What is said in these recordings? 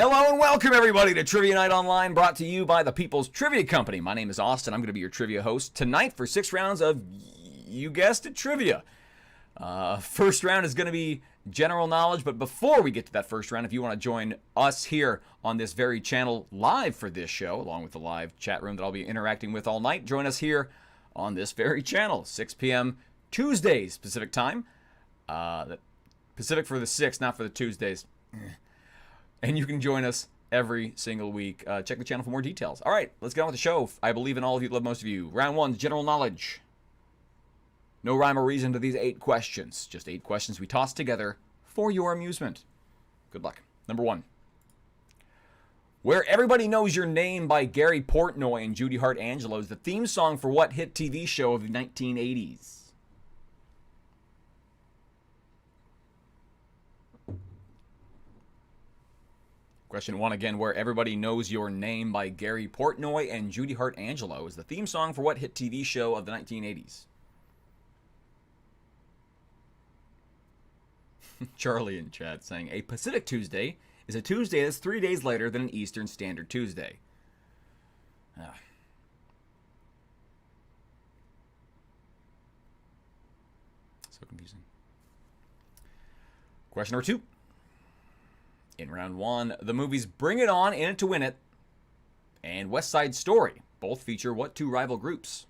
Hello and welcome everybody to Trivia Night Online, brought to you by the People's Trivia Company. My name is Austin. I'm going to be your trivia host tonight for 6 rounds of, you guessed it, trivia. First round is going to be general knowledge, but before we get to that first round, if you want to join us here on this very channel live for this show, along with the live chat room that I'll be interacting with all night, join us here on this very channel, 6 p.m. Tuesdays Pacific time. Pacific for the 6th, not for the Tuesdays. And you can join us every single week. Check the channel for more details. All right, let's get on with the show. I believe in all of you, love most of you. Round 1, general knowledge. No rhyme or reason to these 8 questions. Just 8 questions we toss together for your amusement. Good luck. Number 1. Where Everybody Knows Your Name by Gary Portnoy and Judy Hart Angelo is the theme song for what hit TV show of the 1980s? Question 1 again. Where Everybody Knows Your Name by Gary Portnoy and Judy Hart Angelo is the theme song for what hit TV show of the 1980s? Charlie in chat saying, a Pacific Tuesday is a Tuesday that's 3 days later than an Eastern Standard Tuesday. So confusing. Question number 2. In round 1, the movies Bring It On, In It to Win It, and West Side Story both feature what 2 rival groups?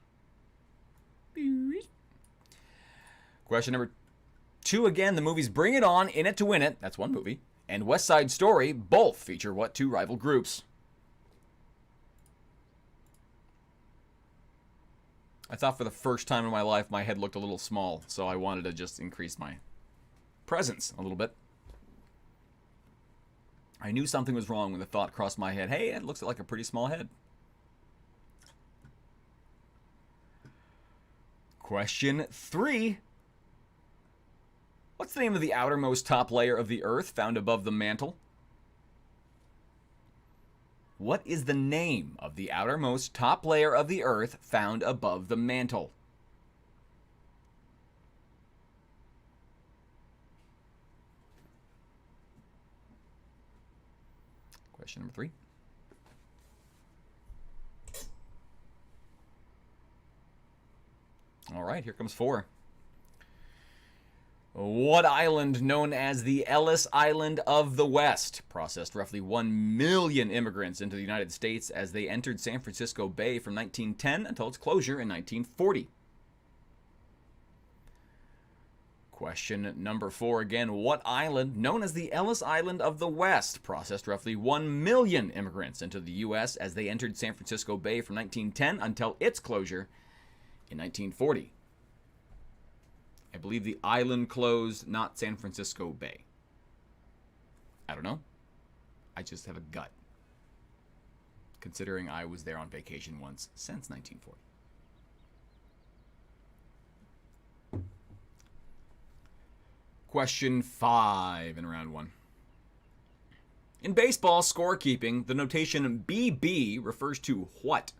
Question number 2 again. The movies Bring It On, In It to Win It, that's one movie, and West Side Story both feature what 2 rival groups? I thought for the first time in my life my head looked a little small, so I wanted to just increase my presence a little bit. I knew something was wrong when the thought crossed my head, hey, it looks like a pretty small head. Question 3. What's the name of the outermost top layer of the Earth found above the mantle? What is the name of the outermost top layer of the Earth found above the mantle? Question number 3. All right, here comes 4. What island, known as the Ellis Island of the West, processed roughly 1 million immigrants into the United States as they entered San Francisco Bay from 1910 until its closure in 1940? Question number 4 again. What island, known as the Ellis Island of the West, processed roughly 1 million immigrants into the U.S. as they entered San Francisco Bay from 1910 until its closure in 1940? I believe the island closed, not San Francisco Bay. I don't know. I just have a gut, considering I was there on vacation once since 1940. Question 5 in round 1. In baseball scorekeeping, the notation BB refers to what?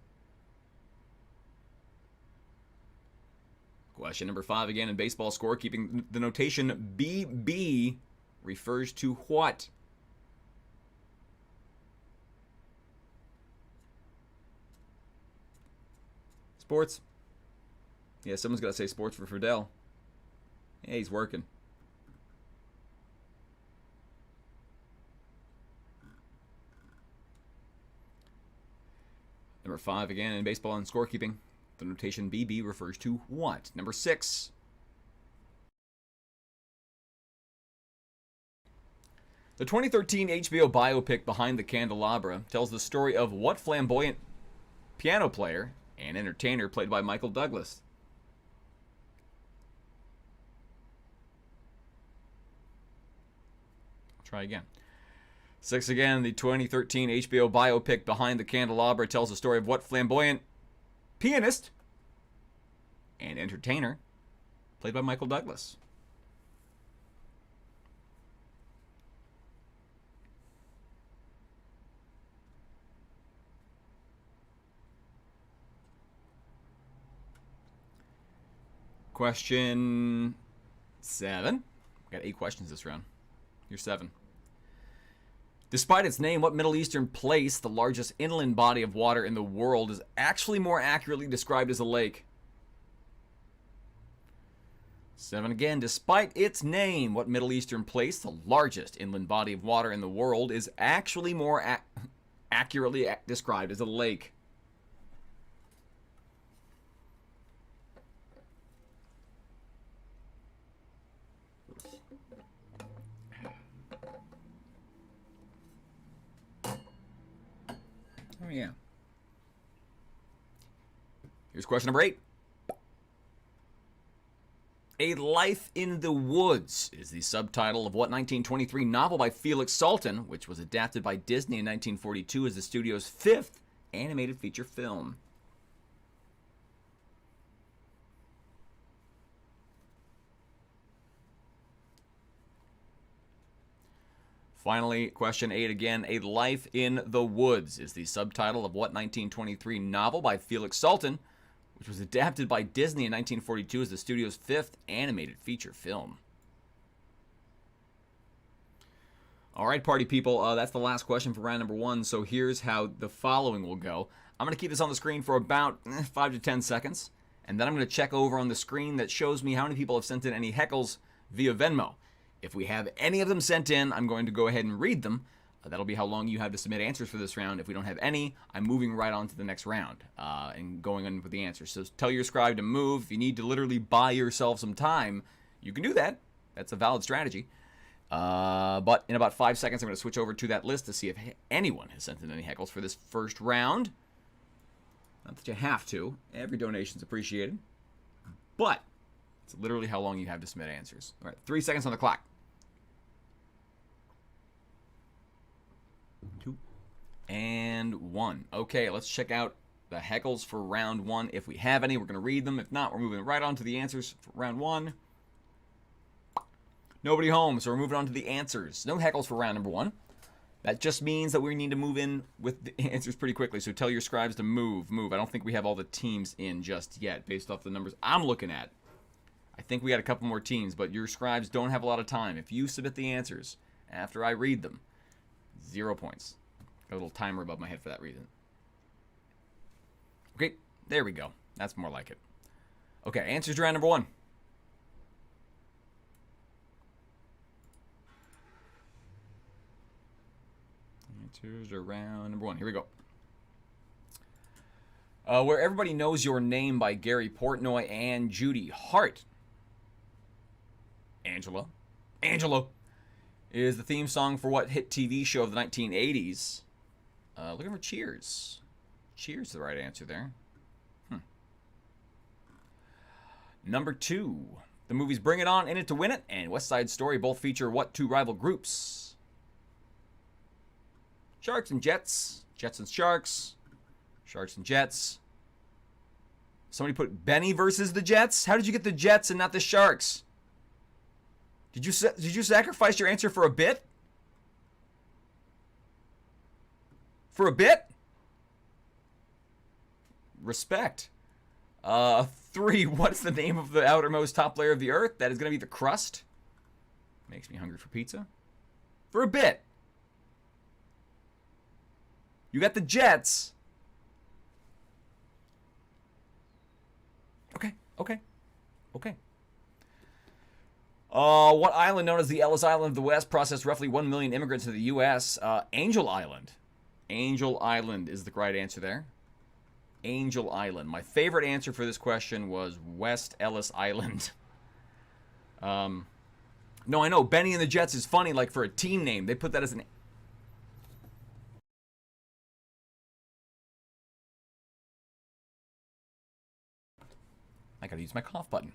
Question number 5 again. In baseball scorekeeping, the notation BB refers to what? Sports. Yeah, someone's got to say sports for Fidel. Yeah, he's working. Number 5 again. In baseball and scorekeeping, the notation BB refers to what? Number 6. The 2013 HBO biopic Behind the Candelabra tells the story of what flamboyant piano player and entertainer played by Michael Douglas? I'll try again. 6 again. The 2013 HBO biopic Behind the Candelabra tells the story of what flamboyant pianist and entertainer played by Michael Douglas? Question 7. Got 8 questions this round. You're 7. Despite its name, what Middle Eastern place, the largest inland body of water in the world, is actually more accurately described as a lake? 7 again. Despite its name, what Middle Eastern place, the largest inland body of water in the world, is actually more accurately described as a lake? Oh, yeah. Here's question number 8. A Life in the Woods is the subtitle of what 1923 novel by Felix Salten, which was adapted by Disney in 1942 as the studio's 5th animated feature film? Finally, question 8 again. A Life in the Woods is the subtitle of what 1923 novel by Felix Salten, which was adapted by Disney in 1942 as the studio's 5th animated feature film? All right, party people, that's the last question for round number 1, so here's how the following will go. I'm going to keep this on the screen for about 5 to 10 seconds, and then I'm going to check over on the screen that shows me how many people have sent in any heckles via Venmo. If we have any of them sent in, I'm going to go ahead and read them. That'll be how long you have to submit answers for this round. If we don't have any, I'm moving right on to the next round and going on with the answers. So tell your scribe to move. If you need to literally buy yourself some time, you can do that. That's a valid strategy. But in about 5 seconds, I'm going to switch over to that list to see if anyone has sent in any heckles for this first round. Not that you have to. Every donation's appreciated. But it's literally how long you have to submit answers. All right, 3 seconds on the clock. 2 and 1. Okay, let's check out the heckles for round 1. If we have any, we're going to read them. If not, we're moving right on to the answers for round 1. Nobody home, so we're moving on to the answers. No heckles for round number 1. That just means that we need to move in with the answers pretty quickly, so tell your scribes to move. I don't think we have all the teams in just yet, based off the numbers I'm looking at. I think we got a couple more teams, but your scribes don't have a lot of time. If you submit the answers after I read them, 0 points. Got a little timer above my head for that reason. Okay, there we go. That's more like it. Okay, answers to round number 1. Answers to round number 1. Here we go. Where Everybody Knows Your Name by Gary Portnoy and Judy Hart. Angelo is the theme song for what hit TV show of the 1980s? Looking for Cheers. Cheers is the right answer there. Number 2. The movies Bring It On, In It to Win It, and West Side Story both feature what 2 rival groups? Sharks and Jets. Jets and Sharks. Sharks and Jets. Somebody put Benny versus the Jets? How did you get the Jets and not the Sharks? Did you sacrifice your answer for a bit? For a bit? Respect. 3. What's the name of the outermost top layer of the Earth? That is going to be the crust. Makes me hungry for pizza. For a bit. You got the Jets. Okay. What island known as the Ellis Island of the West processed roughly 1 million immigrants to the U.S.? Angel Island. Angel Island is the right answer there. Angel Island. My favorite answer for this question was West Ellis Island. No, I know. Benny and the Jets is funny, like for a team name. They put that as an... I gotta use my cough button.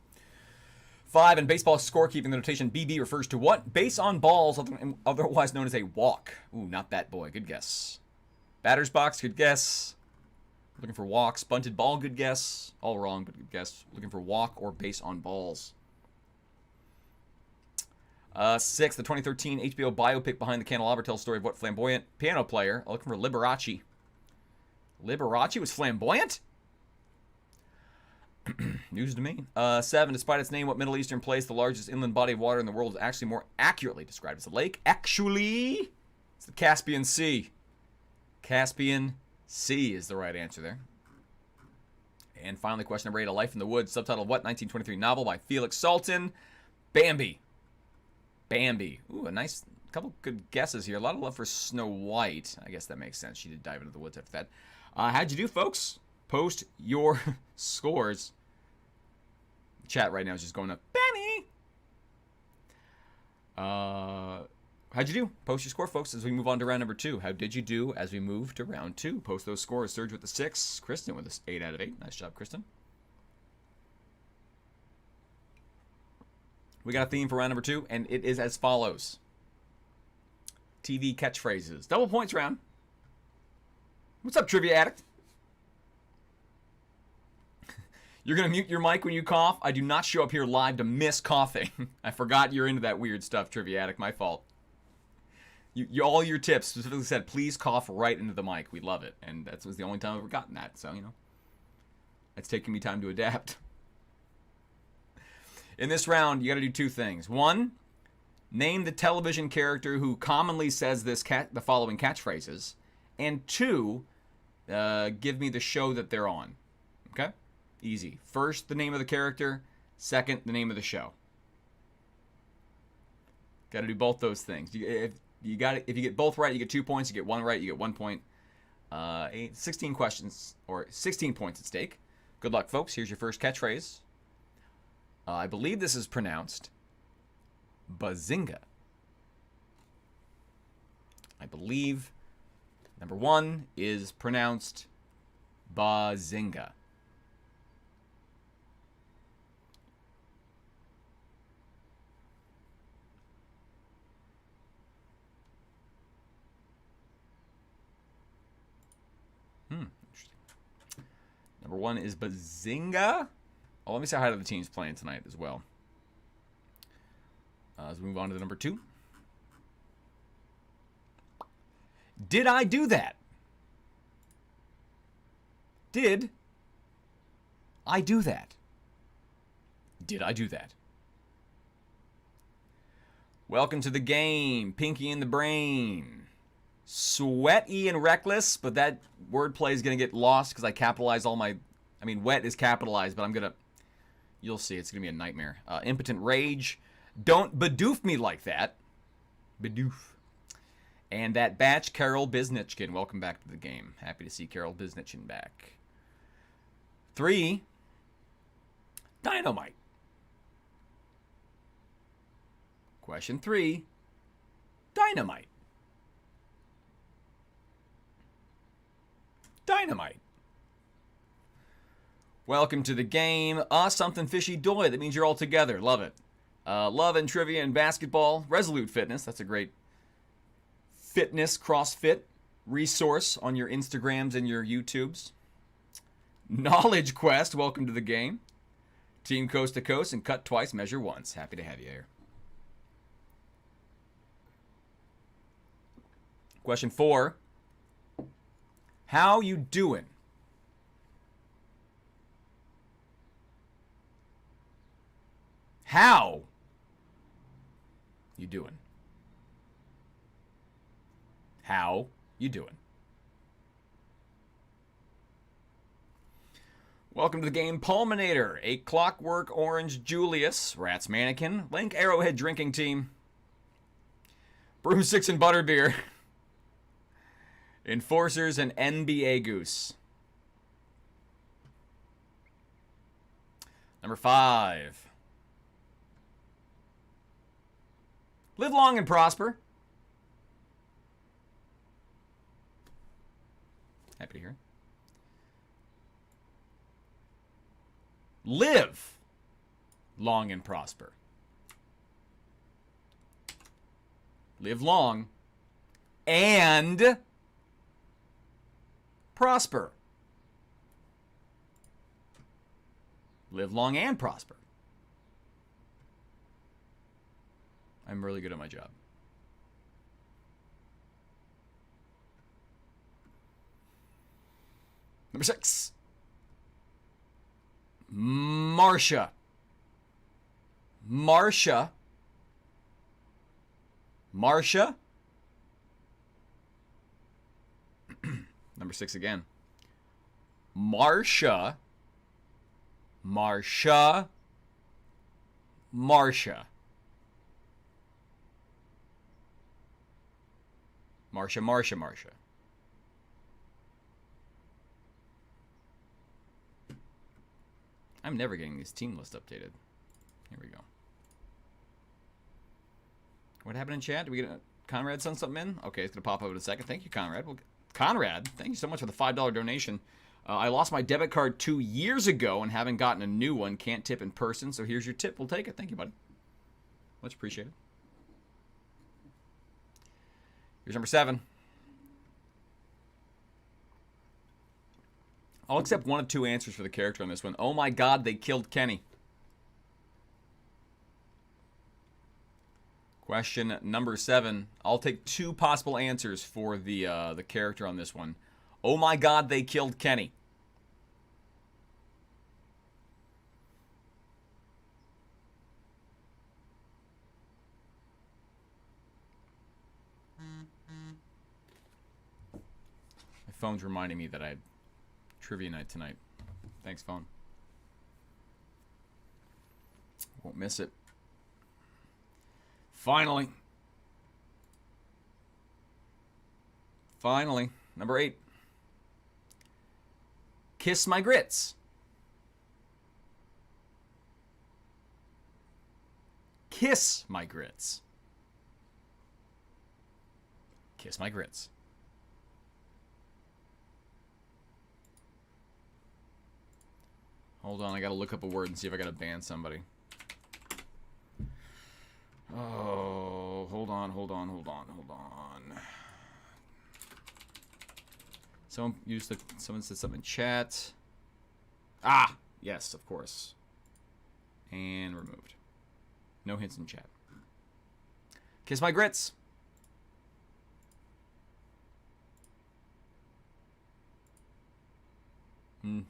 5. In baseball scorekeeping, the notation BB refers to what? Base on balls, otherwise known as a walk. Ooh, not that boy. Good guess. Batter's box, good guess. Looking for walks. Bunted ball, good guess. All wrong, but good guess. Looking for walk or base on balls. 6. The 2013 HBO biopic behind the candelabra tells the story of what flamboyant piano player? Looking for Liberace. Liberace was flamboyant? News to me. 7. Despite its name, what Middle Eastern place, the largest inland body of water in the world, is actually more accurately described as a lake? Actually, It's the Caspian Sea. Caspian Sea is the right answer there. And finally, question number 8, A Life in the Woods, subtitled what 1923 novel by Felix Salten? Bambi. Bambi. Ooh, a nice couple good guesses here. A lot of love for Snow White. I guess that makes sense. She did dive into the woods after that. How'd you do, folks? Post your scores. Chat right now is just going up. Benny! How'd you do? Post your score, folks, as we move on to round number 2. How did you do as we move to round 2? Post those scores. Serge with the 6. Kristen with the 8 out of 8. Nice job, Kristen. We got a theme for round number 2, and it is as follows. TV catchphrases. Double points round. What's up, Trivia Addict? You're going to mute your mic when you cough? I do not show up here live to miss coughing. I forgot you're into that weird stuff, Trivia Addict. My fault. All your tips specifically said, please cough right into the mic. We love it. And that was the only time I've ever gotten that. So, you know, it's taking me time to adapt. In this round, you got to do 2 things. 1, name the television character who commonly says the following catchphrases. And 2, give me the show that they're on. Okay? Easy. First, the name of the character. Second, the name of the show. Got to do both those things. If you get both right, you get 2 points. You get 1 right, you get 1 point. 16 questions, or 16 points at stake. Good luck, folks. Here's your first catchphrase. I believe this is pronounced Bazinga. I believe number 1 is pronounced Bazinga. Interesting. Number 1 is Bazinga. Oh, let me say hi to the teams playing tonight as well. As we move on to the number 2. Did I do that? Did I do that? Did I do that? Welcome to the game. Pinky in the brain. Sweaty and reckless, but that wordplay is going to get lost because I capitalize all my... I mean, wet is capitalized, but I'm going to... You'll see, it's going to be a nightmare. Impotent rage. Don't bedoof me like that. Bedoof. And that batch, Carol Biznichkin. Welcome back to the game. Happy to see Carol Biznichkin back. 3. Dynamite. Question 3. Dynamite. Dynamite. Welcome to the game. Something fishy doy. That means you're all together. Love it. Love and trivia and basketball. Resolute Fitness. That's a great fitness, CrossFit resource on your Instagrams and your YouTubes. Knowledge Quest. Welcome to the game. Team Coast to Coast and Cut Twice, Measure Once. Happy to have you here. Question 4. How you doing? How you doing? How you doing? Welcome to the game, Pulminator, A Clockwork Orange Julius, Rats Mannequin, Link Arrowhead Drinking Team, Brew 6 and Butterbeer, Enforcers, and NBA Goose. Number 5. Live long and prosper. Happy to hear it. Live long and prosper. Live long and prosper. Live long and prosper. I'm really good at my job. Number 6. Marcia. Marcia. Marcia. Number 6 again. Marsha. Marsha. Marsha. Marsha, Marsha, Marsha. I'm never getting this team list updated. Here we go. What happened in chat? Did we get a Conrad sent something in? Okay, it's going to pop up in a second. Thank you, Conrad. Well, Conrad, thank you so much for the $5 donation. I lost my debit card 2 years ago and haven't gotten a new one. Can't tip in person, so here's your tip. We'll take it. Thank you, buddy. Much appreciated. Here's number 7. I'll accept 1 of 2 answers for the character on this one. Oh my God, they killed Kenny. Question number 7. I'll take 2 possible answers for the character on this one. Oh my God, they killed Kenny. My phone's reminding me that I had trivia night tonight. Thanks, phone. Won't miss it. Finally. Finally. Number 8. Kiss my grits. Kiss my grits. Kiss my grits. Hold on, I gotta look up a word and see if I gotta ban somebody. Oh, hold on. Someone said something in chat. Ah, yes, of course. And removed. No hints in chat. Kiss my grits.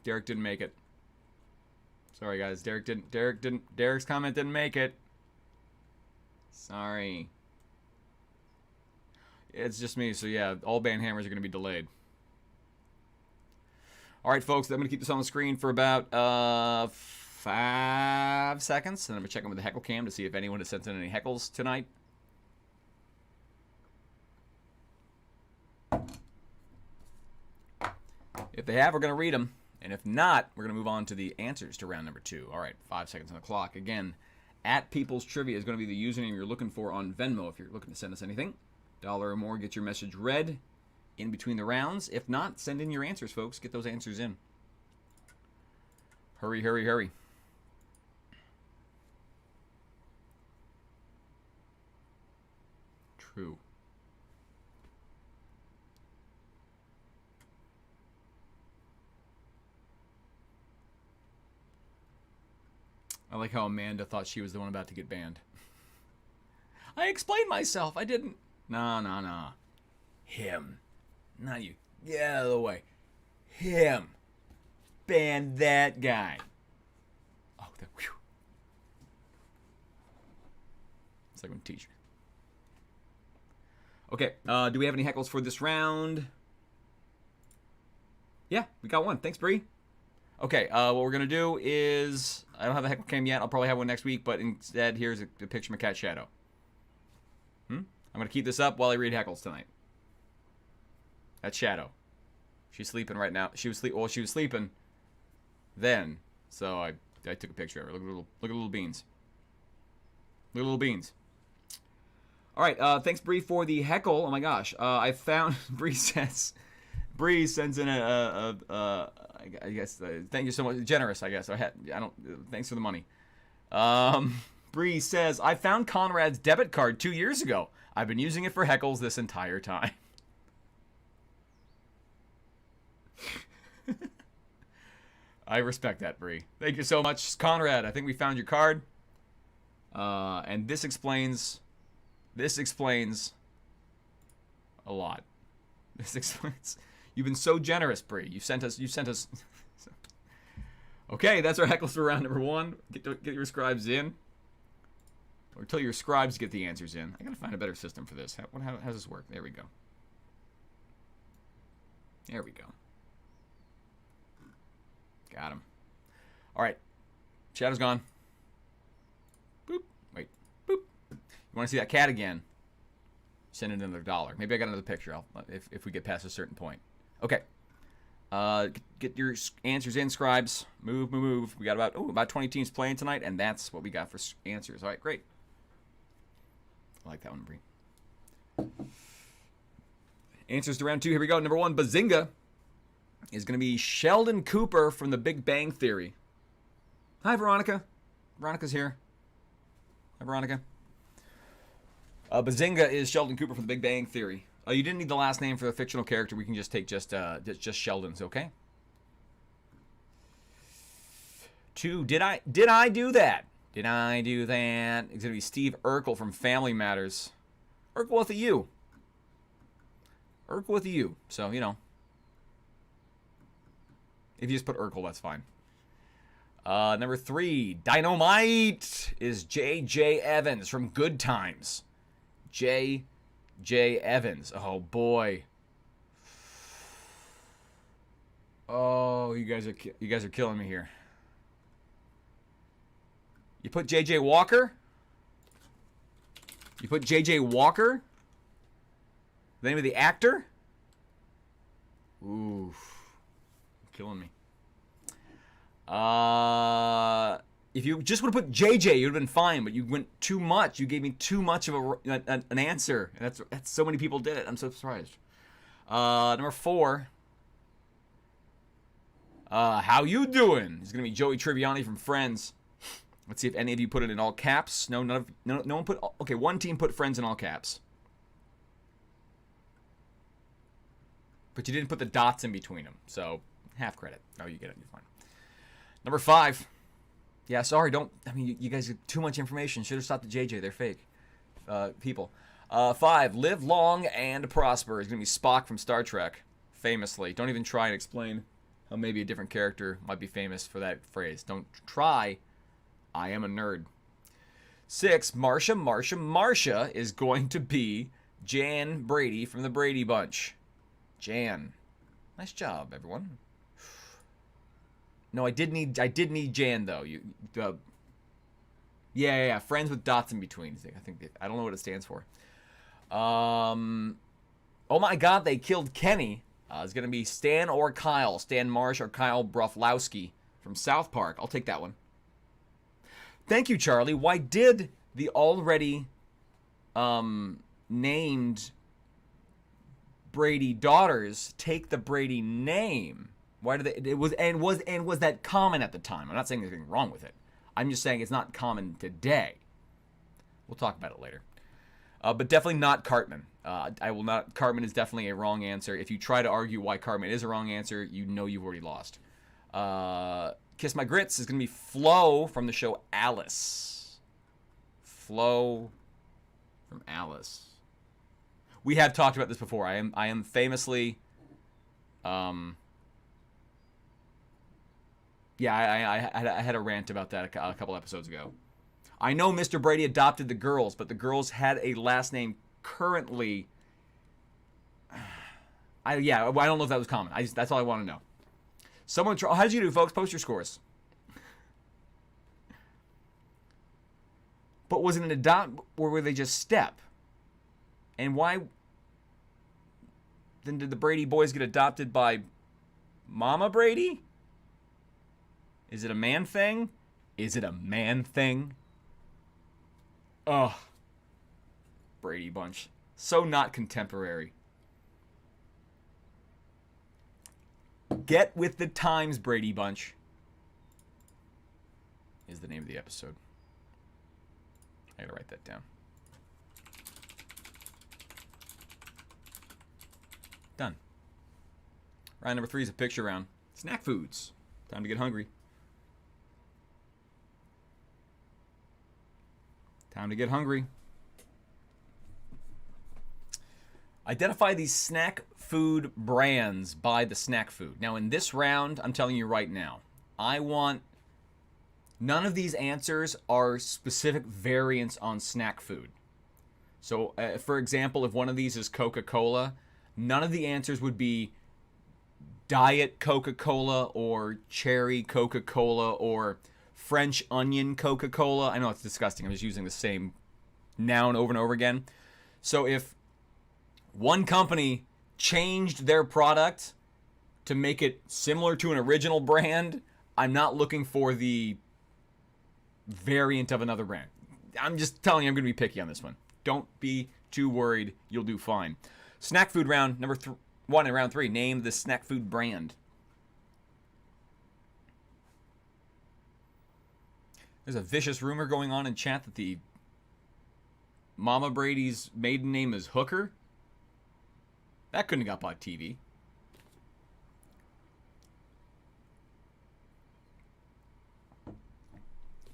Derek didn't make it. Sorry, guys. Derek's comment didn't make it. Sorry. It's just me, so yeah, all band hammers are going to be delayed. All right, folks, I'm going to keep this on the screen for about 5 seconds, and I'm going to check in with the heckle cam to see if anyone has sent in any heckles tonight. If they have, we're going to read them. And if not, we're going to move on to the answers to round number 2. All right, 5 seconds on the clock. Again, at People's Trivia is going to be the username you're looking for on Venmo if you're looking to send us anything. $1 or more, get your message read in between the rounds. If not, send in your answers, folks. Get those answers in. Hurry, hurry, hurry. True. I like how Amanda thought she was the one about to get banned. I explained myself. I didn't. Nah. Him. Not you. Get out of the way. Him. Ban that guy. Oh, whew. It's like when teacher. Okay, do we have any heckles for this round? Yeah, we got one. Thanks, Bree. Okay, what we're going to do is... I don't have a heckle cam yet. I'll probably have one next week, but instead, here's a picture of my cat, Shadow. I'm going to keep this up while I read heckles tonight. That's Shadow. She's sleeping right now. She was sleeping then, so I took a picture of her. Look at little beans. Look at little beans. All right, thanks, Bree, for the heckle. Oh, my gosh. I found... Bree sends in I guess, thank you so much. Generous, I guess. Thanks for the money. Bree says, I found Conrad's debit card 2 years ago. I've been using it for heckles this entire time. I respect that, Bree. Thank you so much, Conrad. I think we found your card. And this explains a lot. This explains... You've been so generous, Bree. You sent us. Okay, that's our heckles for round number 1. Get your scribes in. Or tell your scribes to get the answers in. I gotta find a better system for this. How does this work? There we go. There we go. Got him. All right. Shadow's gone. Boop. Wait. Boop. You want to see that cat again? Send it another $1. Maybe I got another picture. If we get past a certain point. Okay. Get your answers in, scribes. Move, move, move. We got about 20 teams playing tonight, and that's what we got for answers. All right, great. I like that one, Bree. Answers to round 2. Here we go. Number 1, Bazinga is going to be Sheldon Cooper from The Big Bang Theory. Hi, Veronica. Veronica's here. Hi, Veronica. Bazinga is Sheldon Cooper from The Big Bang Theory. You didn't need the last name for the fictional character. We can just take just Sheldon's, okay? 2, did I do that? Did I do that? It's going to be Steve Urkel from Family Matters. Urkel with a U. Urkel with a U. So, you know. If you just put Urkel, that's fine. Number 3, Dynamite is J.J. Evans from Good Times. J.J. Evans. Oh, boy. Oh, you guys are killing me here. You put J.J. Walker? You put J.J. Walker? The name of the actor? Ooh. Killing me. If you just would have put JJ, you would have been fine, but you went too much. You gave me too much of an answer. And that's so many people did it. I'm so surprised. Number 4. How you doing? It's gonna be Joey Tribbiani from Friends. Let's see if any of you put it in all caps. No, no one put. Okay, one team put Friends in all caps, but you didn't put the dots in between them. So half credit. Oh, you get it. You're fine. Number 5. Yeah, sorry. You guys have too much information. Should have stopped the JJ. They're fake people. 5. Live long and prosper is gonna be Spock from Star Trek. Famously, don't even try and explain how maybe a different character might be famous for that phrase. Don't try. I am a nerd. 6. Marsha is going to be Jan Brady from the Brady Bunch. Jan. Nice job, everyone. No, I did need Jan though. Yeah. Friends with dots in between. I don't know what it stands for. Oh my God, they killed Kenny. It's gonna be Stan or Kyle. Stan Marsh or Kyle Broflowski from South Park. I'll take that one. Thank you, Charlie. Why did the already named Brady daughters take the Brady name? Why did they? Was that common at the time? I'm not saying there's anything wrong with it. I'm just saying it's not common today. We'll talk about it later. But definitely not Cartman. I will not. Cartman is definitely a wrong answer. If you try to argue why Cartman is a wrong answer, you know you've already lost. Kiss My Grits is going to be Flo from the show Alice. Flo from Alice. We have talked about this before. I am famously, yeah, I had a rant about that a couple episodes ago. I know Mr. Brady adopted the girls, but the girls had a last name currently. I don't know if that was common. That's all I want to know. How did you do, folks? Post your scores. But was it an adopt, or were they just step? And why? Then did the Brady boys get adopted by Mama Brady? Is it a man thing? Is it a man thing? Ugh. Brady Bunch. So not contemporary. Get with the times, Brady Bunch. Is the name of the episode. I gotta write that down. Done. Round number 3 is a picture round. Snack foods. Time to get hungry. Time to get hungry. Identify these snack food brands by the snack food. Now, in this round, I'm telling you right now, none of these answers are specific variants on snack food. So, for example, if one of these is Coca-Cola, none of the answers would be Diet Coca-Cola or Cherry Coca-Cola or French Onion Coca-Cola. I know it's disgusting. I'm just using the same noun over and over again. So if one company changed their product to make it similar to an original brand, I'm not looking for the variant of another brand. I'm just telling you, I'm going to be picky on this one. Don't be too worried. You'll do fine. Snack food round number 1 in round 3. Name the snack food brand. There's a vicious rumor going on in chat that the Mama Brady's maiden name is Hooker. That couldn't have got bought TV.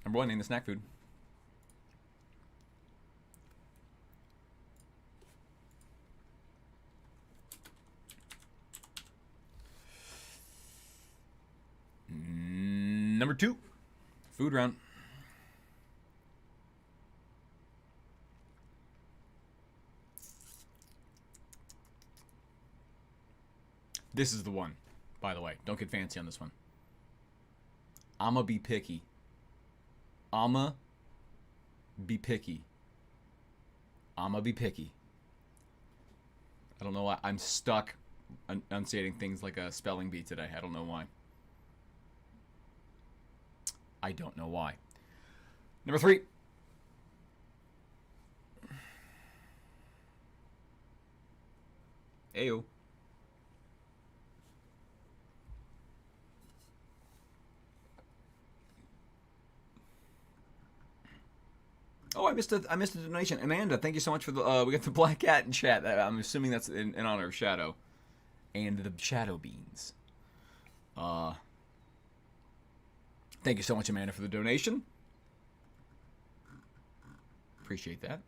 Number 1, name the snack food. Number 2, food round. This is the one, by the way. Don't get fancy on this one. I'ma be picky. I'ma be picky. I'ma be picky. I don't know why. I'm stuck enunciating things like a spelling bee today. I don't know why. I don't know why. Number 3. Ayo. Oh, I missed a donation. Amanda, thank you so much for the we got the black cat in chat. I'm assuming that's in honor of Shadow. And the Shadow Beans. Thank you so much, Amanda, for the donation. Appreciate that.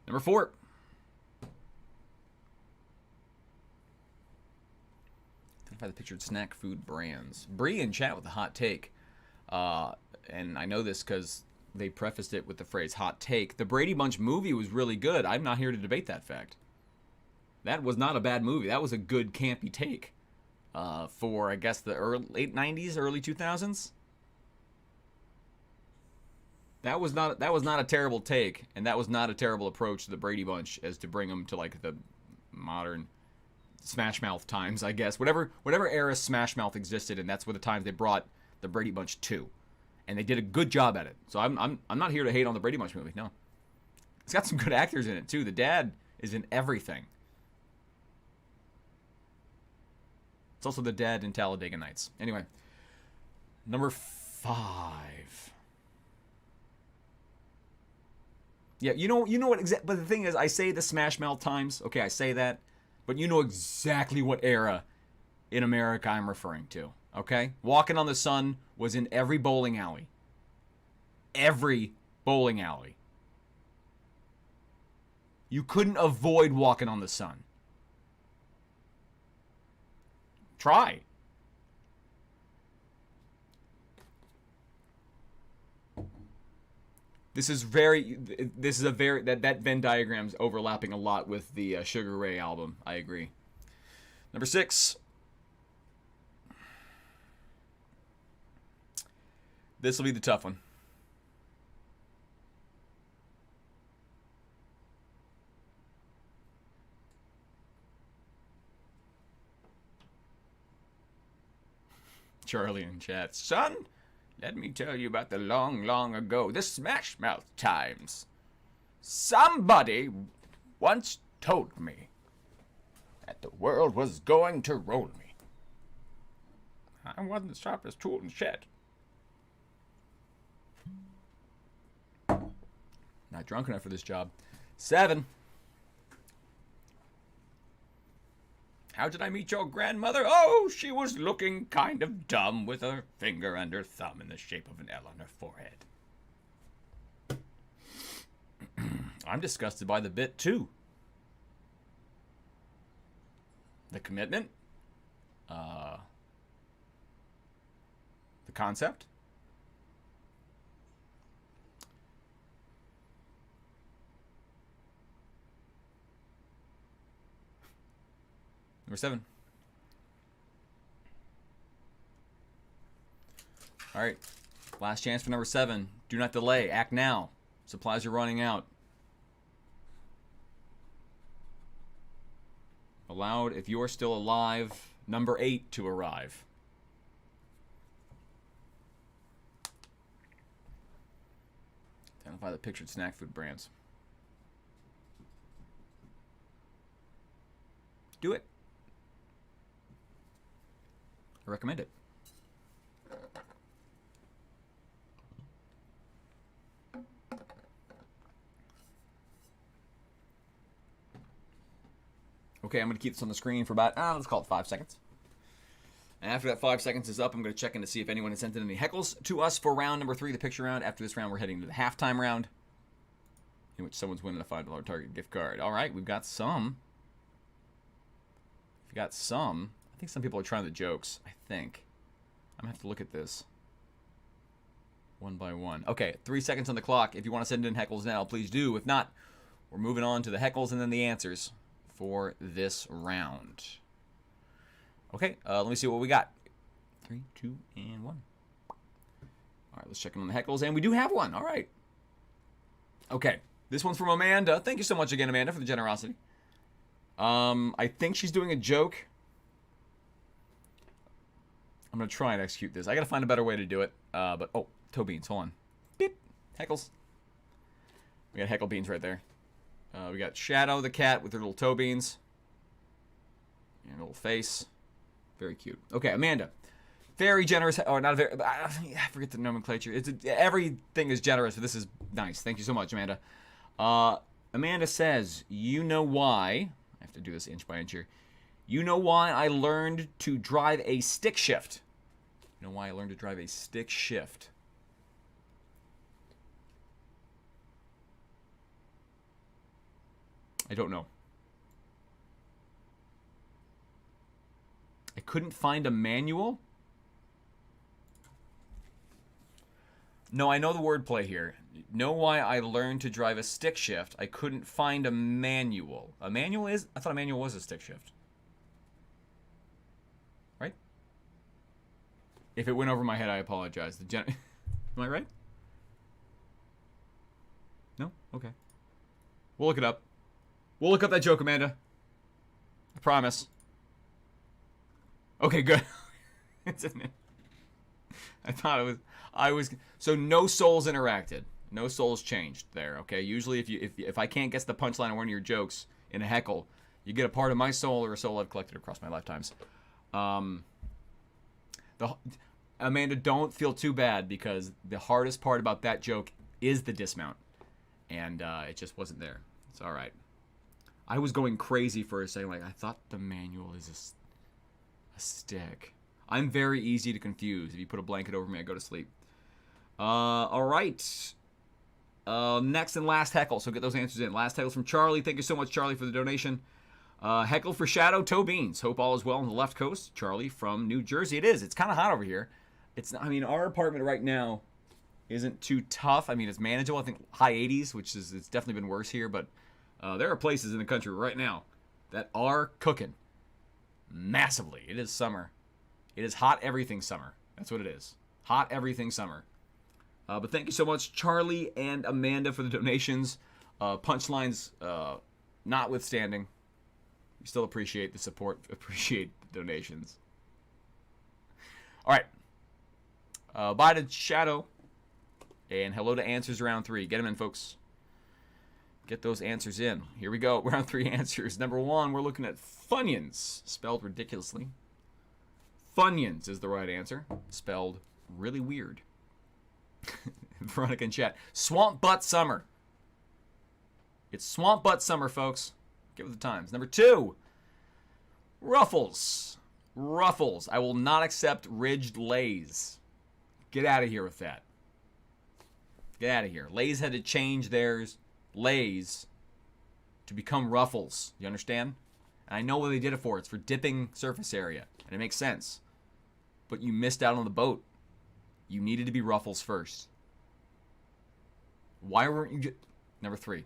Number 4. Identify the pictured snack food brands. Bree in chat with a hot take. And I know this because they prefaced it with the phrase hot take. The Brady Bunch movie was really good. I'm not here to debate that fact. That was not a bad movie. That was a good campy take. For, I guess, the late 90s, early 2000s. That was not a terrible take, and that was not a terrible approach to the Brady Bunch as to bring them to like the modern Smash Mouth times, I guess. Whatever era Smash Mouth existed, and that's what the times they brought the Brady Bunch to. And they did a good job at it. So I'm not here to hate on the Brady Bunch movie. No. It's got some good actors in it too. The dad is in everything. It's also the dad in Talladega Nights. Anyway, number 5. Yeah, you know what exactly. But the thing is, I say the Smash Mouth times. Okay, I say that, but you know exactly what era in America I'm referring to. Okay, Walking on the Sun was in every bowling alley. Every bowling alley. You couldn't avoid Walking on the Sun. Try. This is a very that Venn diagram's overlapping a lot with the Sugar Ray album. I agree. Number 6. This will be the tough one. Charlie in chat. Son, let me tell you about the long, long ago, the Smash Mouth times. Somebody once told me that the world was going to roll me. I wasn't the sharpest tool in the shed. Not drunk enough for this job. 7. How did I meet your grandmother? Oh, she was looking kind of dumb with her finger and her thumb in the shape of an L on her forehead. I'm disgusted by the bit, too. The commitment. The concept. Number 7. All right. Last chance for number 7. Do not delay. Act now. Supplies are running out. Allowed, if you are still alive, number 8 to arrive. Identify the pictured snack food brands. Do it. I recommend it. Okay, I'm going to keep this on the screen for about, let's call it 5 seconds. And after that 5 seconds is up, I'm going to check in to see if anyone has sent in any heckles to us for round number 3, the picture round. After this round, we're heading to the halftime round, in which someone's winning a $5 Target gift card. All right, we've got some. We've got some. I think some people are trying the jokes, I think. I'm going to have to look at this one by one. Okay, 3 seconds on the clock. If you want to send in heckles now, please do. If not, we're moving on to the heckles and then the answers for this round. Okay, let me see what we got. 3, 2, and 1. All right, let's check in on the heckles, and we do have one. All right. Okay, this one's from Amanda. Thank you so much again, Amanda, for the generosity. I think she's doing a joke. I'm going to try and execute this. I got to find a better way to do it. But, oh, toe beans. Hold on. Beep. Heckles. We got heckle beans right there. We got Shadow the cat with her little toe beans. And a little face. Very cute. Okay, Amanda. Very generous. Or not very. I forget the nomenclature. Everything is generous, but this is nice. Thank you so much, Amanda. Amanda says, you know why. I have to do this inch by inch here. You know why I learned to drive a stick shift. You know why I learned to drive a stick shift. I don't know. I couldn't find a manual. No, I know the wordplay here. Know why I learned to drive a stick shift. I couldn't find a manual. A manual is? I thought a manual was a stick shift. Right? If it went over my head, I apologize. Am I right? No? Okay. We'll look it up. We'll look up that joke, Amanda. I promise. Okay, good. I thought it was. So no souls interacted. No souls changed there. Okay. Usually, if I can't guess the punchline on one of your jokes in a heckle, you get a part of my soul or a soul I've collected across my lifetimes. Amanda, don't feel too bad because the hardest part about that joke is the dismount, and it just wasn't there. It's all right. I was going crazy for a second. Like I thought the manual is a stick. I'm very easy to confuse. If you put a blanket over me, I go to sleep. All right. Next and last heckle. So get those answers in. Last heckle from Charlie. Thank you so much, Charlie, for the donation. Heckle for Shadow Toe Beans. Hope all is well on the left coast. Charlie from New Jersey. It is. It's kind of hot over here. Our apartment right now isn't too tough. I mean, it's manageable. I think high 80s, which is it's definitely been worse here. But there are places in the country right now that are cooking massively. It is summer. It is hot everything summer. That's what it is. Hot everything summer. But thank you so much, Charlie and Amanda, for the donations. Punchlines notwithstanding. We still appreciate the support. Appreciate the donations. All right. Bye to Shadow. And hello to Answers Round 3. Get them in, folks. Get those answers in. Here we go. Round 3 answers. Number 1, we're looking at Funyuns. Spelled ridiculously. Funyuns is the right answer. Spelled really weird. Veronica in chat. Swamp Butt Summer. It's Swamp Butt Summer, folks. Give it the times. Number 2. Ruffles. Ruffles. I will not accept ridged Lays. Get out of here with that. Get out of here. Lays had to change theirs. Lays to become Ruffles. You understand? And I know what they did it for. It's for dipping surface area. And it makes sense. But you missed out on the boat. You needed to be Ruffles first. Why weren't you... Number 3.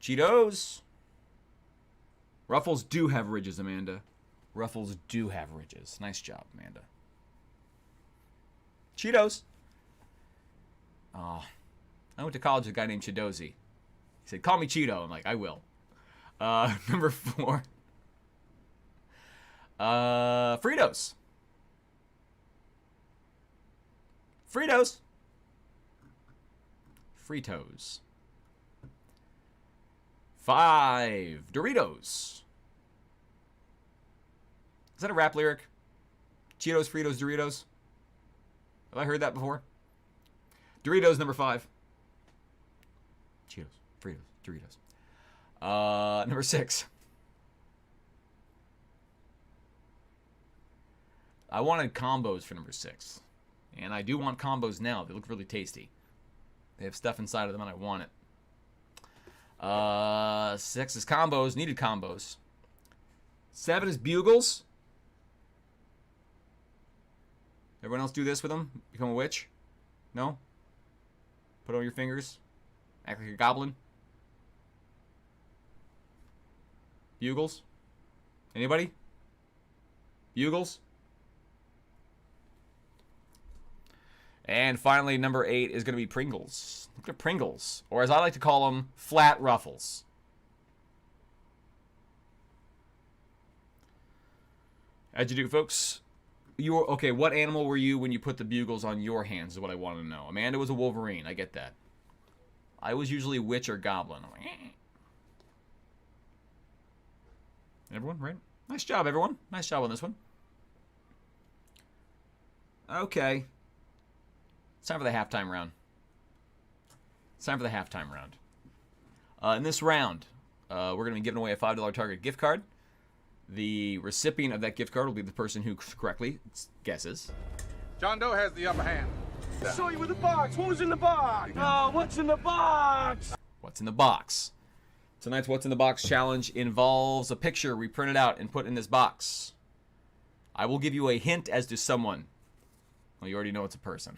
Cheetos. Ruffles do have ridges, Amanda. Ruffles do have ridges. Nice job, Amanda. Cheetos. Oh, I went to college with a guy named Chidozi. He said, call me Cheeto. I'm like, I will. Number 4. Fritos. Fritos. Fritos. 5. Doritos. Is that a rap lyric? Cheetos, Fritos, Doritos? Have I heard that before? Doritos, number 5. Cheetos, Fritos, Doritos. Number 6. I wanted combos for number 6. And I do want combos now. They look really tasty. They have stuff inside of them and I want it. 6 is combos. Needed combos. 7 is bugles. Everyone else do this with them? Become a witch? No? Put on your fingers. Act like a goblin. Bugles? Anybody? Bugles? And finally, number 8 is going to be Pringles. Look at Pringles. Or as I like to call them, flat ruffles. How'd you do, folks? Okay, what animal were you when you put the bugles on your hands is what I want to know. Amanda was a Wolverine. I get that. I was usually witch or goblin. I'm like, eh. Everyone, right? Nice job, everyone. Nice job on this one. Okay. It's time for the halftime round. It's time for the halftime round. In this round, we're going to be giving away a $5 Target gift card. The recipient of that gift card will be the person who correctly guesses. John Doe has the upper hand. Show you with the box. What was in the box? Oh, what's in the box? What's in the box? Tonight's What's in the Box challenge involves a picture we printed out and put in this box. I will give you a hint as to someone. Well, you already know it's a person.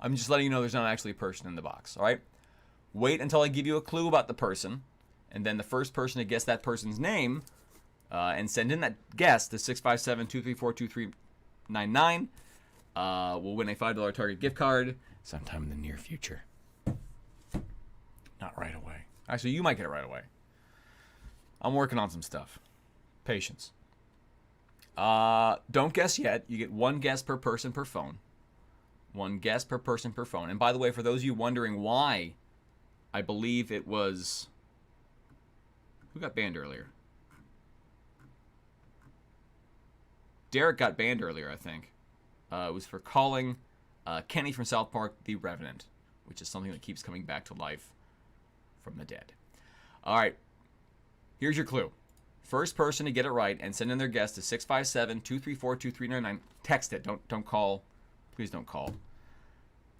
I'm just letting you know there's not actually a person in the box, all right? Wait until I give you a clue about the person, and then the first person to guess that person's name and send in that guess to 657-234-2399 will win a $5 Target gift card sometime in the near future. Not right away. Actually, you might get it right away. I'm working on some stuff. Patience. Don't guess yet. You get 1 guess per person per phone. 1 guess per person per phone. And by the way, for those of you wondering why, I believe it was... Who got banned earlier? Derek got banned earlier, I think. It was for calling Kenny from South Park the Revenant, which is something that keeps coming back to life from the dead. All right. Here's your clue. First person to get it right and send in their guess to 657-234-2399. Text it. Don't call. Please don't call.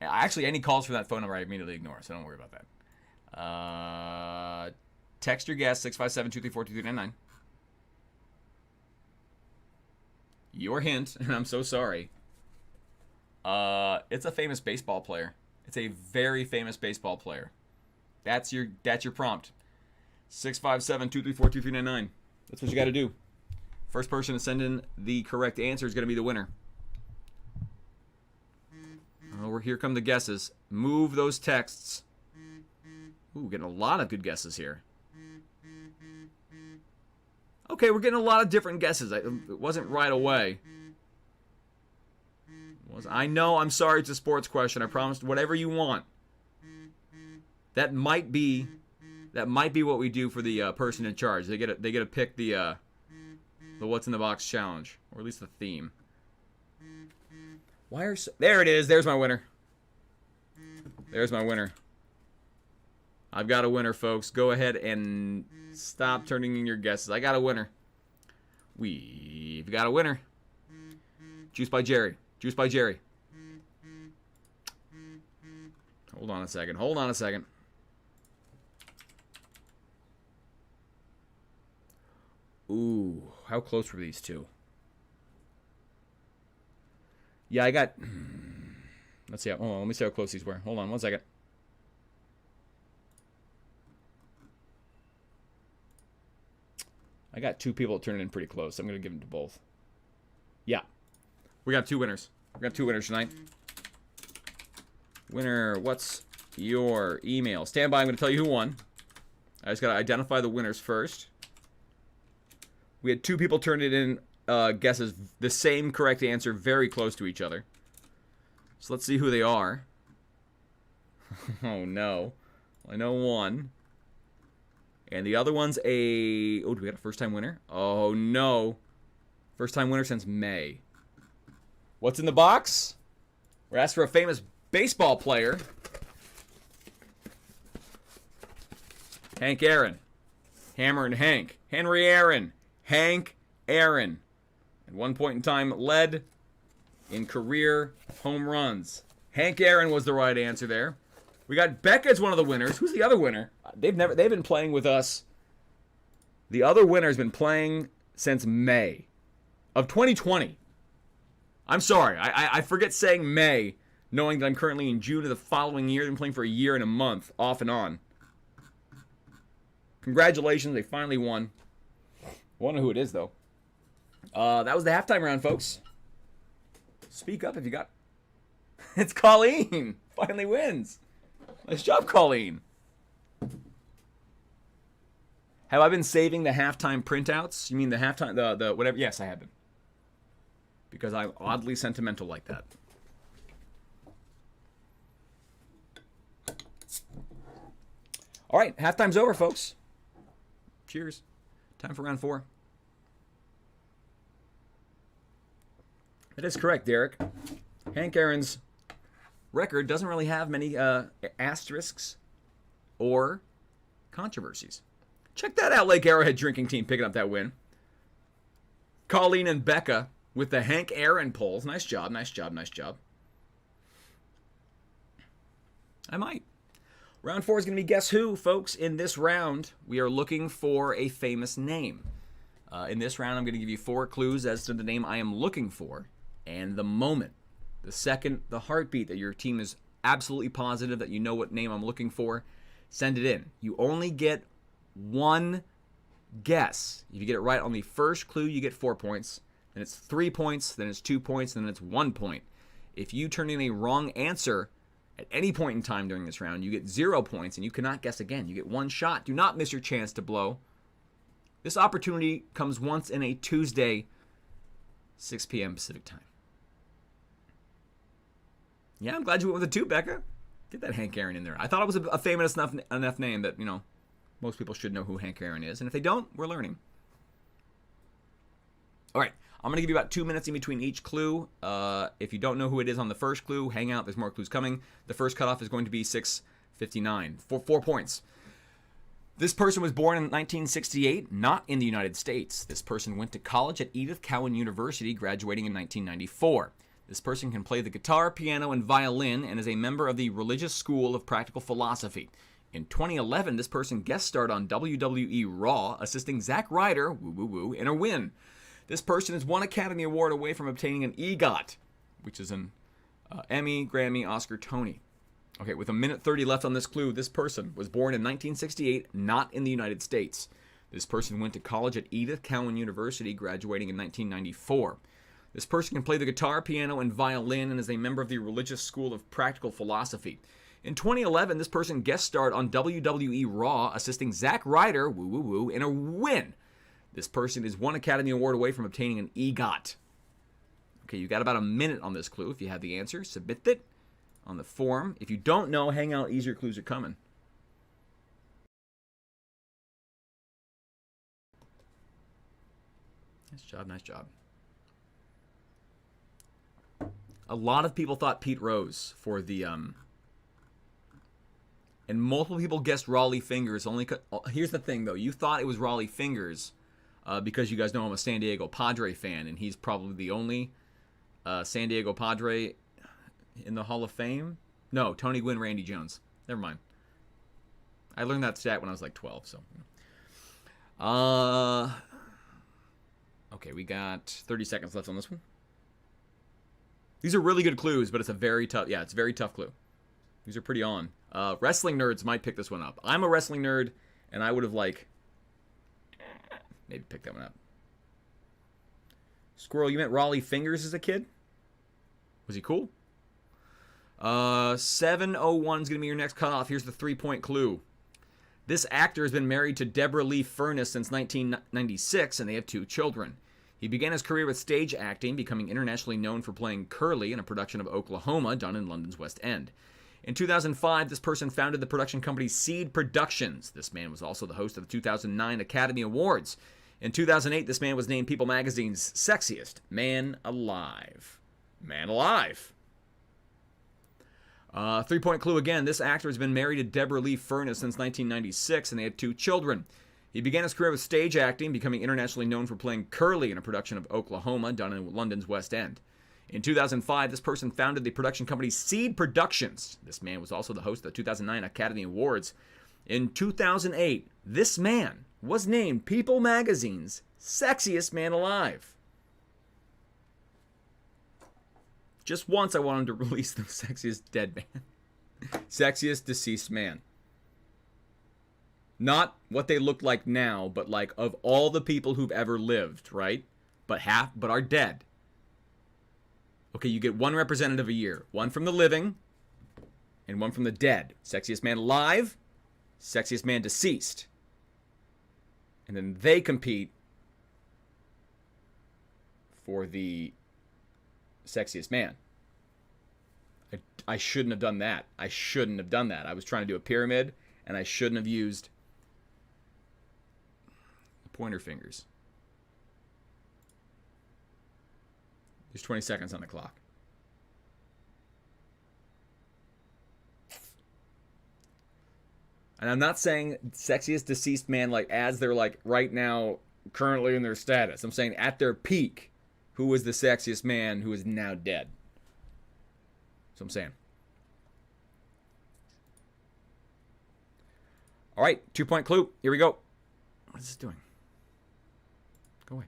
Actually, any calls from that phone number I immediately ignore, so don't worry about that. Text your guess, 657-234-2399. Your hint, and I'm so sorry. It's a famous baseball player. It's a very famous baseball player. That's your prompt. 657-234-2399. That's what you got to do. First person to send in the correct answer is going to be the winner. Oh, here come the guesses. Move those texts. Ooh, getting a lot of good guesses here. Okay, we're getting a lot of different guesses. It wasn't right away. I know, I'm sorry, it's a sports question. I promised whatever you want. That might be what we do for the person in charge. They get to pick the What's in the Box challenge, or at least the theme. There it is. There's my winner. There's my winner. I've got a winner, folks. Go ahead and stop turning in your guesses. I got a winner. We've got a winner. Juice by Jerry. Juice by Jerry. Hold on a second. Hold on a second. Ooh, how close were these two? Yeah, I got... Let's see. Hold on, let me see how close these were. Hold on, 1 second. I got 2 people that turned it in pretty close. So I'm going to give them to both. Yeah. We got 2 winners. We got 2 winners tonight. Winner, what's your email? Stand by. I'm going to tell you who won. I just got to identify the winners first. We had 2 people turn it in guesses. The same correct answer. Very close to each other. So let's see who they are. Oh, no. Well, I know one. And the other one's a... Oh, do we got a first-time winner? Oh, no. First-time winner since May. What's in the box? We're asked for a famous baseball player. Hank Aaron. Hammer and Hank. Henry Aaron. Hank Aaron. At one point in time, led in career home runs. Hank Aaron was the right answer there. We got Becca as one of the winners. Who's the other winner? They've been playing with us. The other winner's been playing since May of 2020. I'm sorry. I forget saying May, knowing that I'm currently in June of the following year. They've been playing for a year and a month, off and on. Congratulations. They finally won. I wonder who it is, though. That was the halftime round, folks. Speak up if you got... It's Colleen. Finally wins. Nice job, Colleen. Have I been saving the halftime printouts? You mean the halftime, the whatever? Yes, I have been. Because I'm oddly sentimental like that. All right, halftime's over, folks. Cheers. Time for round 4. That is correct, Derek. Hank Aaron's record doesn't really have many asterisks or controversies. Check that out, Lake Arrowhead drinking team picking up that win. Colleen and Becca with the Hank Aaron polls. Nice job, nice job, nice job. I might. Round 4 is going to be Guess Who, folks. In this round, we are looking for a famous name. In this round, I'm going to give you 4 clues as to the name I am looking for and the moment. The second, the heartbeat that your team is absolutely positive that you know what name I'm looking for, send it in. You only get 1 guess. If you get it right on the first clue, you get 4 points. Then it's 3 points, then it's 2 points, then it's 1 point. If you turn in a wrong answer at any point in time during this round, you get 0 points and you cannot guess again. You get 1 shot. Do not miss your chance to blow. This opportunity comes once in a Tuesday, 6 p.m. Pacific time. Yeah, I'm glad you went with the 2, Becca. Get that Hank Aaron in there. I thought it was a famous enough name that, you know, most people should know who Hank Aaron is. And if they don't, we're learning. All right, I'm going to give you about 2 minutes in between each clue. If you don't know who it is on the first clue, hang out. There's more clues coming. The first cutoff is going to be 6:59 for 4 points. This person was born in 1968, not in the United States. This person went to college at Edith Cowan University, graduating in 1994. This person can play the guitar, piano, and violin, and is a member of the Religious School of Practical Philosophy. In 2011, this person guest starred on WWE Raw, assisting Zack Ryder, woo-woo-woo, in a win. This person is 1 Academy Award away from obtaining an EGOT, which is an Emmy, Grammy, Oscar, Tony. Okay, with 1:30 left on this clue, this person was born in 1968, not in the United States. This person went to college at Edith Cowan University, graduating in 1994. This person can play the guitar, piano, and violin, and is a member of the Religious School of Practical Philosophy. In 2011, this person guest starred on WWE Raw, assisting Zack Ryder, woo-woo-woo, in a win. This person is 1 Academy Award away from obtaining an EGOT. Okay, you got about a minute on this clue. If you have the answer, submit it on the form. If you don't know, hang out. Easier clues are coming. Nice job, nice job. A lot of people thought Pete Rose for the... And multiple people guessed Raleigh Fingers. Here's the thing, though. You thought it was Raleigh Fingers because you guys know I'm a San Diego Padre fan, and he's probably the only San Diego Padre in the Hall of Fame. No, Tony Gwynn, Randy Jones. Never mind. I learned that stat when I was like 12, so... Okay, we got 30 seconds left on this one. These are really good clues, but it's a very tough... Yeah, it's a very tough clue. These are pretty on. Wrestling nerds might pick this one up. I'm a wrestling nerd, and I would have, like... Maybe pick that one up. Squirrel, you met Raleigh Fingers as a kid? Was he cool? 701 is going to be your next cutoff. Here's the 3-point clue. This actor has been married to Deborah Lee Furness since 1996, and they have 2 children. He began his career with stage acting, becoming internationally known for playing Curly in a production of Oklahoma done in London's West End. In 2005, this person founded the production company Seed Productions. This man was also the host of the 2009 Academy Awards. In 2008, this man was named People Magazine's Sexiest Man Alive. Man Alive. 3-point clue again. This actor has been married to Deborah Lee Furness since 1996, and they had 2 children. He began his career with stage acting, becoming internationally known for playing Curly in a production of Oklahoma done in London's West End. In 2005, this person founded the production company Seed Productions. This man was also the host of the 2009 Academy Awards. In 2008, this man was named People Magazine's Sexiest Man Alive. Just once I wanted to release the sexiest dead man. Sexiest deceased man. Not what they look like now, but like of all the people who've ever lived, right? But are dead. Okay, you get 1 representative a year. 1 from the living and 1 from the dead. Sexiest man alive, sexiest man deceased. And then they compete for the sexiest man. I shouldn't have done that. I was trying to do a pyramid, and I shouldn't have used the pointer fingers. There's 20 seconds on the clock. And I'm not saying sexiest deceased man like as they're like right now, currently in their status. I'm saying at their peak, who was the sexiest man who is now dead. That's what I'm saying. All right, 2-point clue. Here we go. What is this doing? Go away.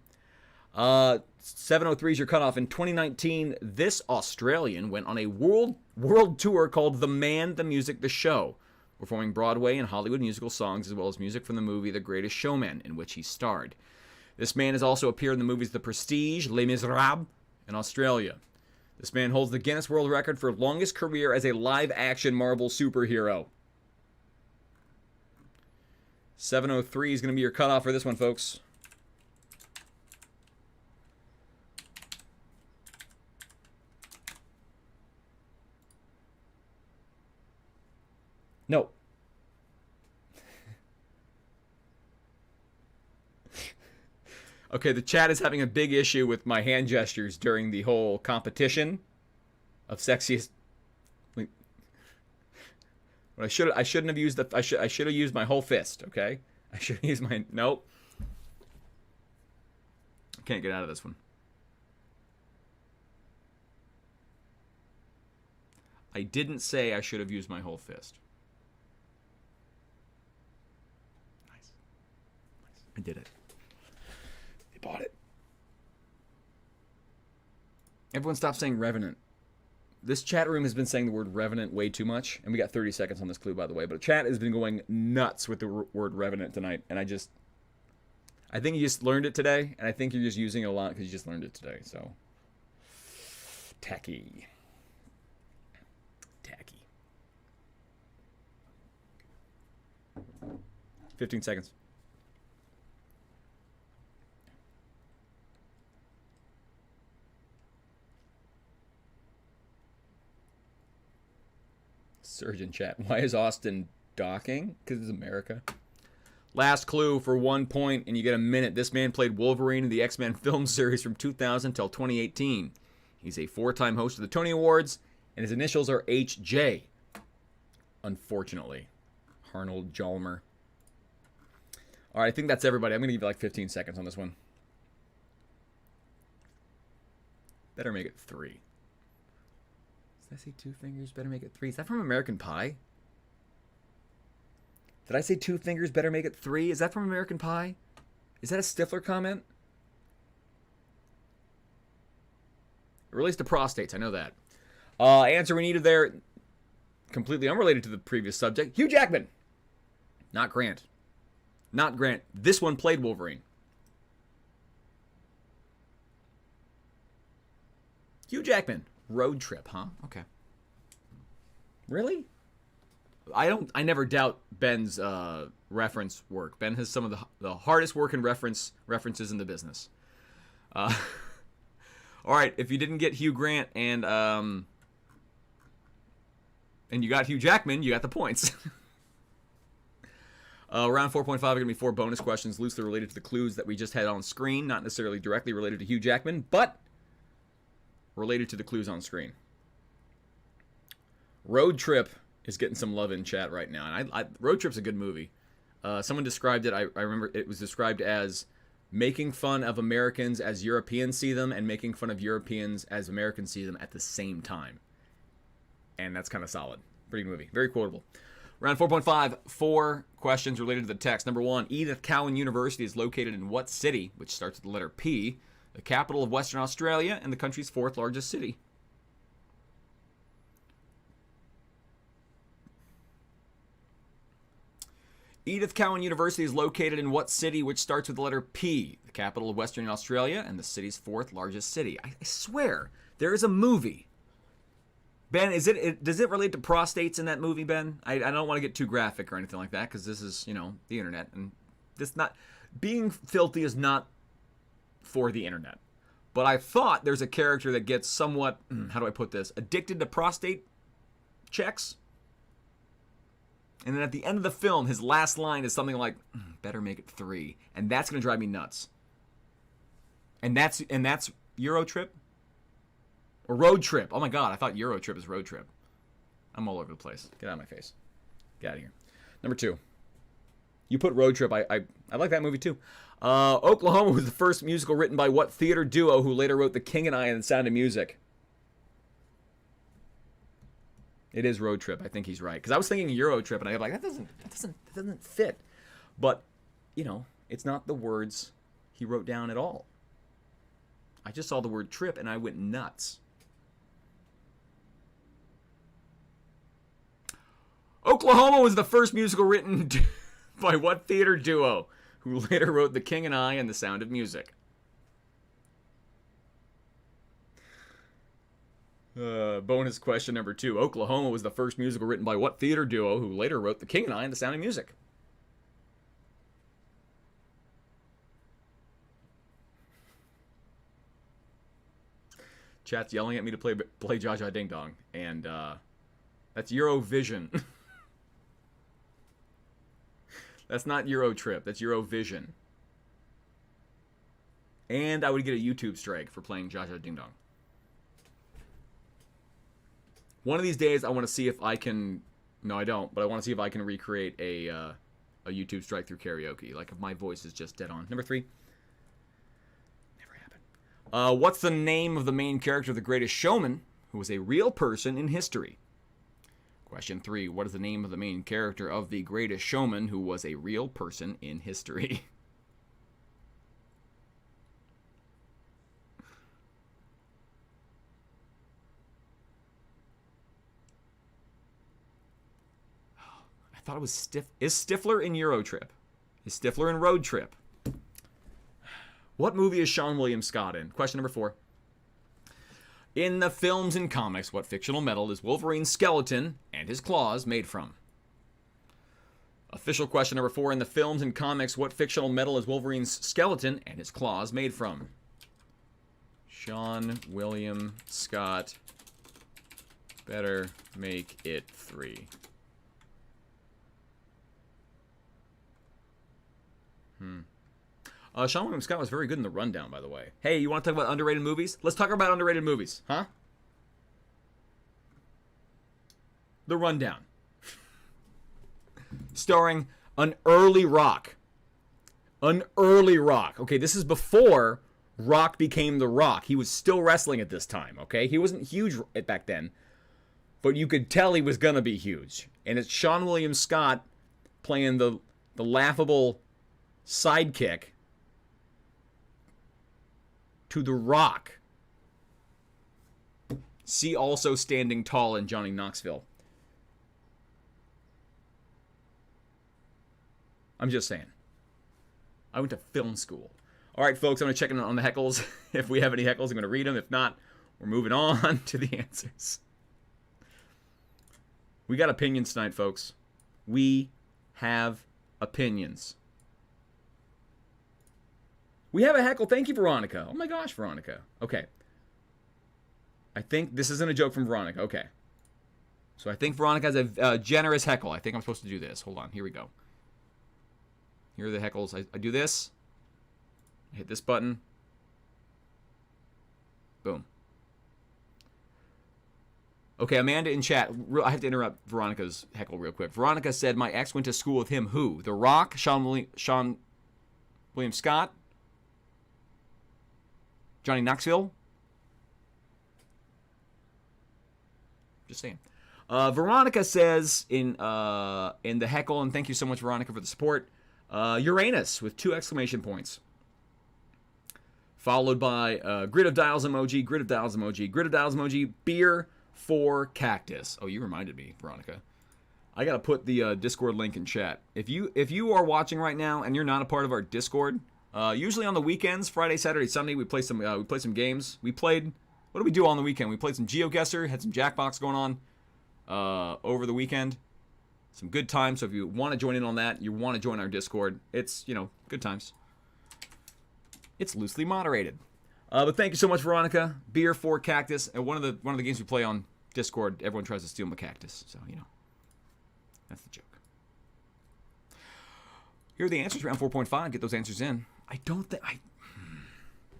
703 is your cutoff. In 2019, this Australian went on a world tour called The Man, the Music, the Show, performing Broadway and Hollywood musical songs as well as music from the movie The Greatest Showman, in which he starred. This man has also appeared in the movies The Prestige, Les Miserables, and Australia. This man holds the Guinness World Record for longest career as a live-action Marvel superhero. 703 is going to be your cutoff for this one, folks. No. Okay, the chat is having a big issue with my hand gestures during the whole competition of sexiest. But I shouldn't have used I should have used my whole fist. Okay, I should have used my nope. I can't get out of this one. I didn't say I should have used my whole fist. Nice. I did it. They bought it. Everyone stop saying Revenant. This chat room has been saying the word Revenant way too much. And we got 30 seconds on this clue, by the way. But chat has been going nuts with the word Revenant tonight. And I think you just learned it today. And I think you're just using it a lot because you just learned it today. So, tacky. 15 seconds. Surgeon chat. Why is Austin docking? Because it's America. Last clue for 1 point, and you get a minute. This man played Wolverine in the X-Men film series from 2000 till 2018. He's a 4-time host of the Tony Awards, and his initials are HJ. Unfortunately. Arnold Jalmer. All right, I think that's everybody. I'm going to give you like 15 seconds on this one. Better make it 3. Did I say 2 fingers? Better make it 3. Is that from American Pie? Did I say 2 fingers? Better make it 3? Is that from American Pie? Is that a Stifler comment? It relates to prostates. I know that. Answer we needed there. Completely unrelated to the previous subject. Hugh Jackman. Not Grant. Not Grant. This one played Wolverine. Hugh Jackman. Road Trip, huh? Okay. Really? I never doubt Ben's reference work. Ben has some of the hardest working references in the business. All right, if you didn't get Hugh Grant and you got Hugh Jackman, you got the points. Round 4.5 are going to be 4 bonus questions loosely related to the clues that we just had on screen, not necessarily directly related to Hugh Jackman, but related to the clues on screen. Road Trip is getting some love in chat right now, and Road Trip's a good movie. Someone described it, I remember it was described as making fun of Americans as Europeans see them and making fun of Europeans as Americans see them at the same time. And that's kind of solid. Pretty good movie. Very quotable. Round 4.5, 4 questions related to the text. Number 1, Edith Cowan University is located in what city, which starts with the letter P, the capital of Western Australia and the country's 4th largest city? Edith Cowan University is located in what city, which starts with the letter P, the capital of Western Australia and the city's 4th largest city? I swear, there is a movie. Ben, does it relate to prostates in that movie, Ben? I don't want to get too graphic or anything like that, because this is, the internet, and this not being filthy is not for the internet. But I thought there's a character that gets somewhat, how do I put this, addicted to prostate checks. And then at the end of the film, his last line is something like, better make it 3. And that's going to drive me nuts. And that's Euro Trip? Or Road Trip. Oh my God, I thought Euro Trip is Road Trip. I'm all over the place. Get out of my face. Get out of here. Number 2. You put Road Trip. I like that movie too. Oklahoma was the first musical written by what theater duo who later wrote The King and I and The Sound of Music? It is Road Trip. I think he's right. Because I was thinking Euro Trip, and I was like, that doesn't fit. But, it's not the words he wrote down at all. I just saw the word trip, and I went nuts. Oklahoma was the first musical written by what theater duo who later wrote The King and I and The Sound of Music? Bonus question number 2. Oklahoma was the first musical written by what theater duo who later wrote The King and I and The Sound of Music? Chat's yelling at me to play Jaja Ding Dong, and that's Eurovision. That's not Euro Trip. That's Eurovision. And I would get a YouTube strike for playing Jaja Ding Dong. One of these days, I want to see if I can... No, I don't, but I want to see if I can recreate a YouTube strike through karaoke. Like, if my voice is just dead on. Number 3. Never happened. What's the name of the main character of The Greatest Showman, who was a real person in history? Question 3. What is the name of the main character of The Greatest Showman, who was a real person in history? I thought it was Is Stifler in Euro Trip? Is Stifler in Road Trip? What movie is Sean William Scott in? Question number 4. In the films and comics, what fictional metal is Wolverine's skeleton and his claws made from? Official question number 4. In the films and comics, what fictional metal is Wolverine's skeleton and his claws made from? Sean William Scott. Better make it 3. Sean William Scott was very good in The Rundown, by the way. Hey, you want to talk about underrated movies? Let's talk about underrated movies, huh? The Rundown. Starring an early Rock. An early Rock. Okay, this is before Rock became The Rock. He was still wrestling at this time, okay? He wasn't huge back then, but you could tell he was going to be huge. And it's Sean William Scott playing the laughable sidekick to The Rock. See also Standing Tall in Johnny Knoxville. I'm just saying. I went to film school. All right, folks, I'm going to check in on the heckles. If we have any heckles, I'm going to read them. If not, We're moving on to the answers. We got opinions tonight, folks. We have opinions. We have a heckle. Thank you, Veronica. Oh my gosh, Veronica. Okay. I think this isn't a joke from Veronica. Okay. So I think Veronica has a generous heckle. I think I'm supposed to do this. Hold on. Here we go. Here are the heckles. I do this. I hit this button. Boom. Okay, Amanda in chat. I have to interrupt Veronica's heckle real quick. Veronica said, my ex went to school with him. Who? The Rock? Sean William Scott? Johnny Knoxville? Just saying. Veronica says in the heckle, and thank you so much, Veronica, for the support, Uranus with 2 exclamation points. Followed by grid of dials emoji, grid of dials emoji, grid of dials emoji, beer for cactus. Oh, you reminded me, Veronica. I got to put the Discord link in chat. If you are watching right now and you're not a part of our Discord, usually on the weekends, Friday, Saturday, Sunday, we play some games. What did we do on the weekend? We played some GeoGuessr, had some Jackbox going on over the weekend. Some good times. So if you want to join in on that, you want to join our Discord, it's, good times. It's loosely moderated. But thank you so much, Veronica. Beer for cactus. And one of the games we play on Discord, everyone tries to steal my cactus. So, that's the joke. Here are the answers, round 4.5. Get those answers in. I don't think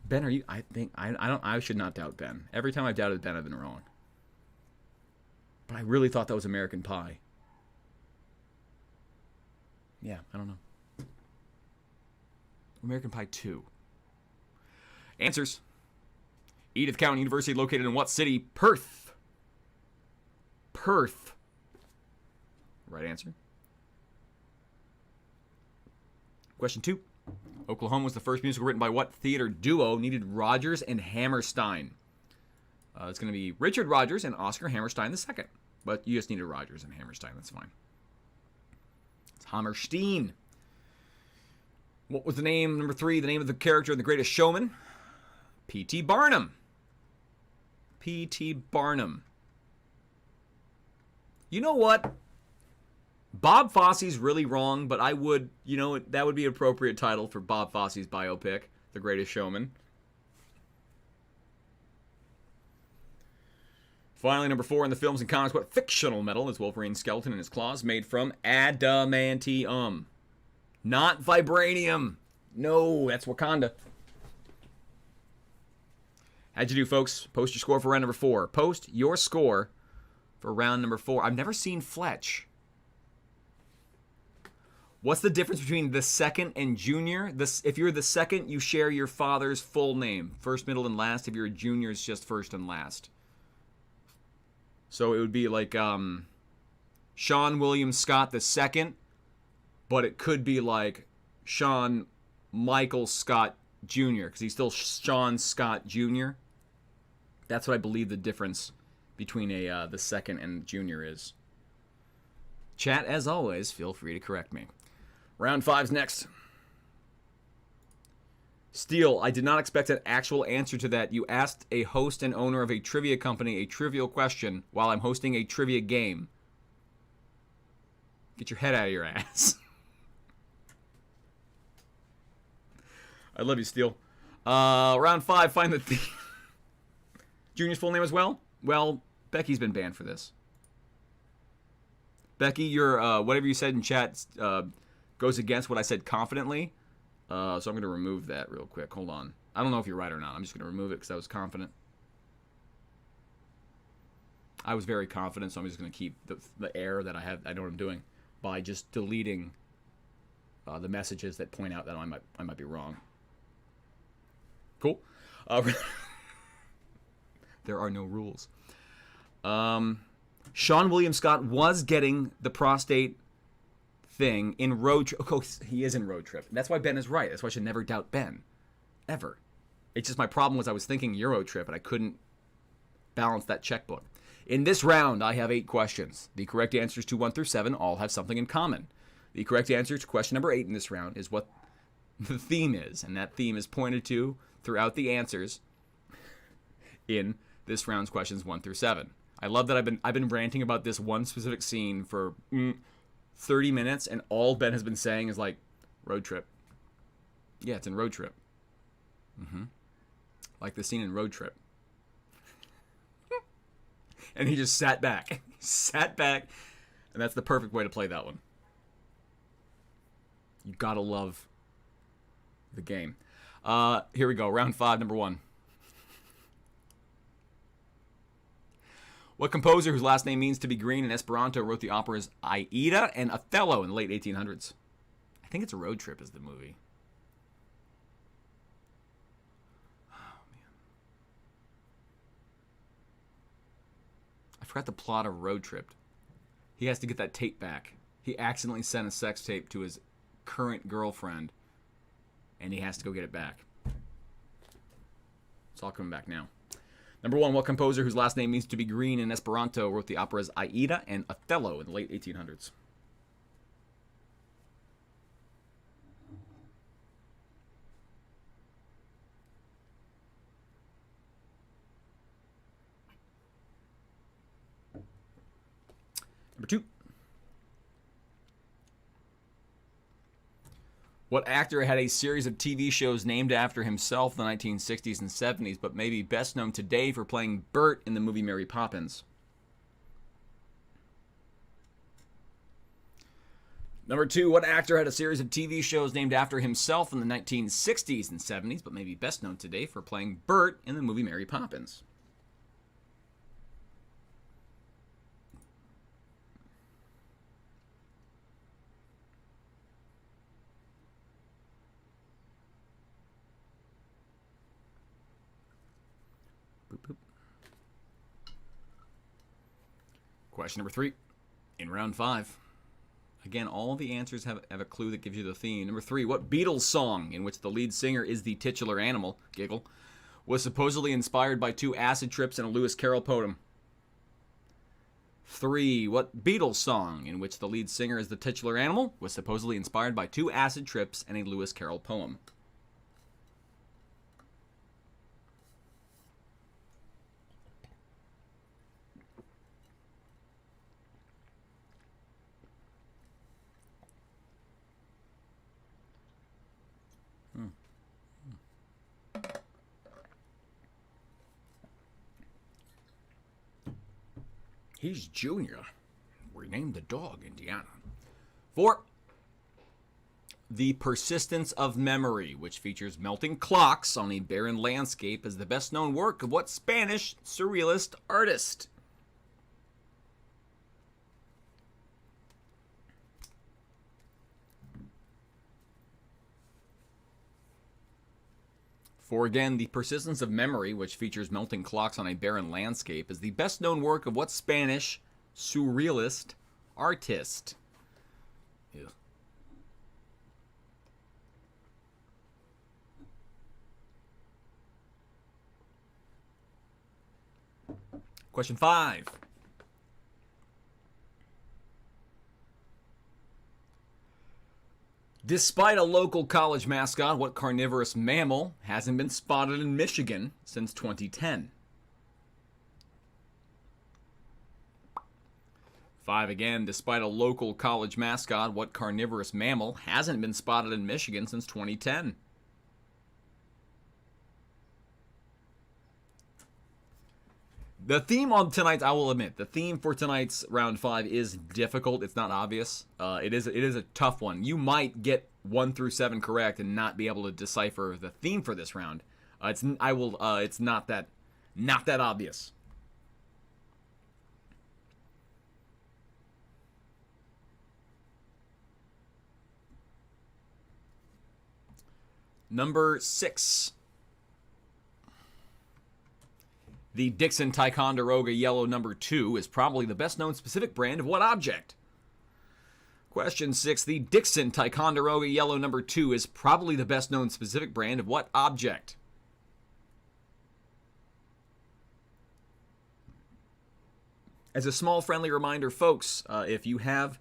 Ben, are you? I should not doubt Ben. Every time I've doubted Ben, I've been wrong. But I really thought that was American Pie. Yeah, I don't know. American Pie 2. Answers. Edith County University located in what city? Perth. Perth. Right answer. Question 2. Oklahoma was the first musical written by what theater duo needed Rodgers and Hammerstein? It's going to be Richard Rodgers and Oscar Hammerstein II. But you just needed Rodgers and Hammerstein. That's fine. It's Hammerstein. What was the name, number 3, the name of the character in The Greatest Showman? P.T. Barnum. P.T. Barnum. You know what? Bob Fosse's really wrong, but I would, that would be an appropriate title for Bob Fosse's biopic, The Greatest Showman. Finally, number 4 in the films and comics, what fictional metal is Wolverine's skeleton and his claws made from? Adamantium. Not Vibranium. No, that's Wakanda. How'd you do, folks? Post your score for round number 4. Post your score for round number 4. I've never seen Fletch. What's the difference between the second and junior? If you're the second, you share your father's full name. First, middle, and last. If you're a junior, it's just first and last. So it would be like Sean William Scott II, but it could be like Sean Michael Scott Jr., because he's still Sean Scott Jr. That's what I believe the difference between the second and junior is. Chat, as always, feel free to correct me. Round 5's next. Steele, I did not expect an actual answer to that. You asked a host and owner of a trivia company a trivial question while I'm hosting a trivia game. Get your head out of your ass. I love you, Steele. Round 5, find the theme. Junior's full name as well? Well, Becky's been banned for this. Becky, your whatever you said in chat goes against what I said confidently. So I'm going to remove that real quick. Hold on. I don't know if you're right or not. I'm just going to remove it because I was confident. I was very confident, so I'm just going to keep the error that I have. I know what I'm doing by just deleting the messages that point out that I might be wrong. Cool. There are no rules. Sean William Scott was getting the prostate thing in Road Trip. Oh, he is in Road Trip. That's why Ben is right. That's why I should never doubt Ben. Ever. It's just my problem was I was thinking Euro Trip and I couldn't balance that checkbook. In this round, I have 8 questions. The correct answers to 1 through 7 all have something in common. The correct answer to question number 8 in this round is what the theme is, and that theme is pointed to throughout the answers in this round's questions 1 through 7. I love that I've been ranting about this one specific scene for 30 minutes, and all Ben has been saying is like, Road Trip. Yeah, it's in Road Trip. Like the scene in Road Trip. And he just sat back. And that's the perfect way to play that one. You gotta love the game. Here we go. Round 5, number 1. What composer whose last name means to be green in Esperanto wrote the operas Aida and Othello in the late 1800s? I think it's a Road Trip is the movie. Oh, man. I forgot the plot of Road Trip. He has to get that tape back. He accidentally sent a sex tape to his current girlfriend, and he has to go get it back. It's all coming back now. Number 1, what composer whose last name means to be green in Esperanto wrote the operas Aida and Othello in the late 1800s? Number 2. What actor had a series of TV shows named after himself in the 1960s and 70s, but may be best known today for playing Bert in the movie Mary Poppins? Number 2, what actor had a series of TV shows named after himself in the 1960s and 70s, but may be best known today for playing Bert in the movie Mary Poppins? Question number 3, in round 5. Again, all the answers have a clue that gives you the theme. Number 3, what Beatles song, in which the lead singer is the titular animal, giggle, was supposedly inspired by 2 acid trips and a Lewis Carroll poem? 3, what Beatles song, in which the lead singer is the titular animal, was supposedly inspired by 2 acid trips and a Lewis Carroll poem? He's Junior. We named the dog Indiana. 4. The Persistence of Memory, which features melting clocks on a barren landscape, is the best known work of what Spanish surrealist artist? For again, The Persistence of Memory, which features melting clocks on a barren landscape, is the best known work of what Spanish surrealist artist? Ew. Question 5. Despite a local college mascot, what carnivorous mammal hasn't been spotted in Michigan since 2010? 5 again. Despite a local college mascot, what carnivorous mammal hasn't been spotted in Michigan since 2010? The theme on tonight's, I will admit, the theme for tonight's round 5 is difficult. It's not obvious. It is a tough one. You might get 1 through 7 correct and not be able to decipher the theme for this round. It's not that obvious. Number 6. The Dixon Ticonderoga Yellow number 2 is probably the best known specific brand of what object? Question 6. The Dixon Ticonderoga Yellow number 2 is probably the best known specific brand of what object? As a small friendly reminder, folks, if you have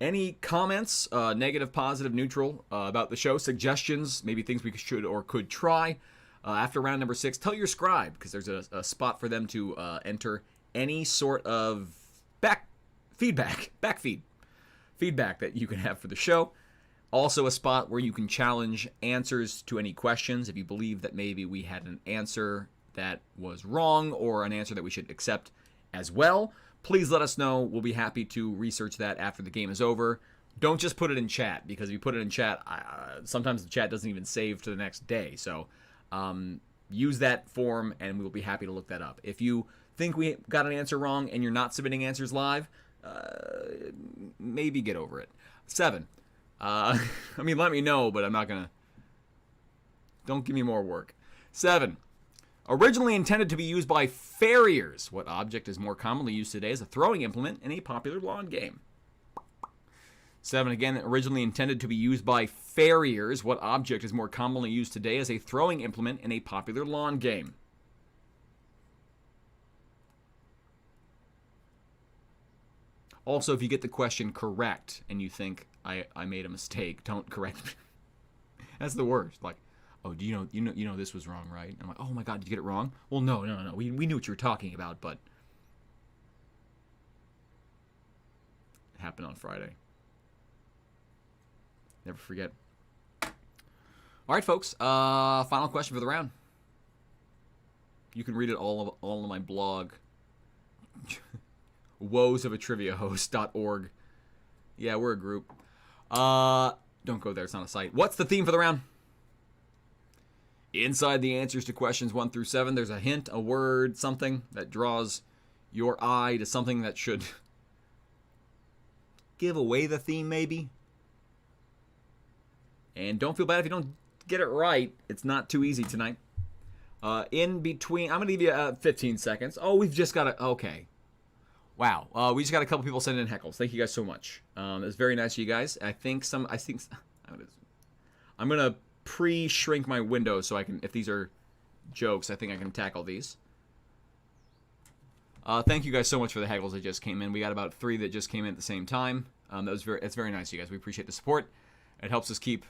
any comments, negative, positive, neutral, about the show, suggestions, maybe things we should or could try, After round number 6, tell your scribe, because there's a spot for them to enter any sort of feedback that you can have for the show. Also a spot where you can challenge answers to any questions if you believe that maybe we had an answer that was wrong or an answer that we should accept as well. Please let us know. We'll be happy to research that after the game is over. Don't just put it in chat, because if you put it in chat, sometimes the chat doesn't even save to the next day. So use that form, and we'll be happy to look that up. If you think we got an answer wrong and you're not submitting answers live, maybe get over it. 7. I mean, let me know, but I'm not going to... Don't give me more work. 7. Originally intended to be used by farriers, what object is more commonly used today as a throwing implement in a popular lawn game? 7, again, originally intended to be used by farriers, what object is more commonly used today as a throwing implement in a popular lawn game? Also, if you get the question correct and you think I made a mistake, don't correct me. That's the worst. Like, oh, do you know this was wrong, right? I'm like, oh my God, did you get it wrong? Well, no. We knew what you were talking about, but it happened on Friday. Never forget. All right, folks. Final question for the round. You can read it all on my blog. woesofatriviahost.org. Yeah, we're a group. Don't go there. It's not a site. What's the theme for the round? Inside the answers to questions 1 through 7, there's a hint, a word, something that draws your eye to something that should give away the theme, maybe. And don't feel bad if you don't get it right. It's not too easy tonight. In between, I'm going to give you 15 seconds. Oh, we've just got okay. Wow. We just got a couple people sending in heckles. Thank you guys so much. It's very nice of you guys. I'm going to pre-shrink my window so I can, if these are jokes, I think I can tackle these. Thank you guys so much for the heckles that just came in. We got about 3 that just came in at the same time. It's very nice, you guys. We appreciate the support. It helps us keep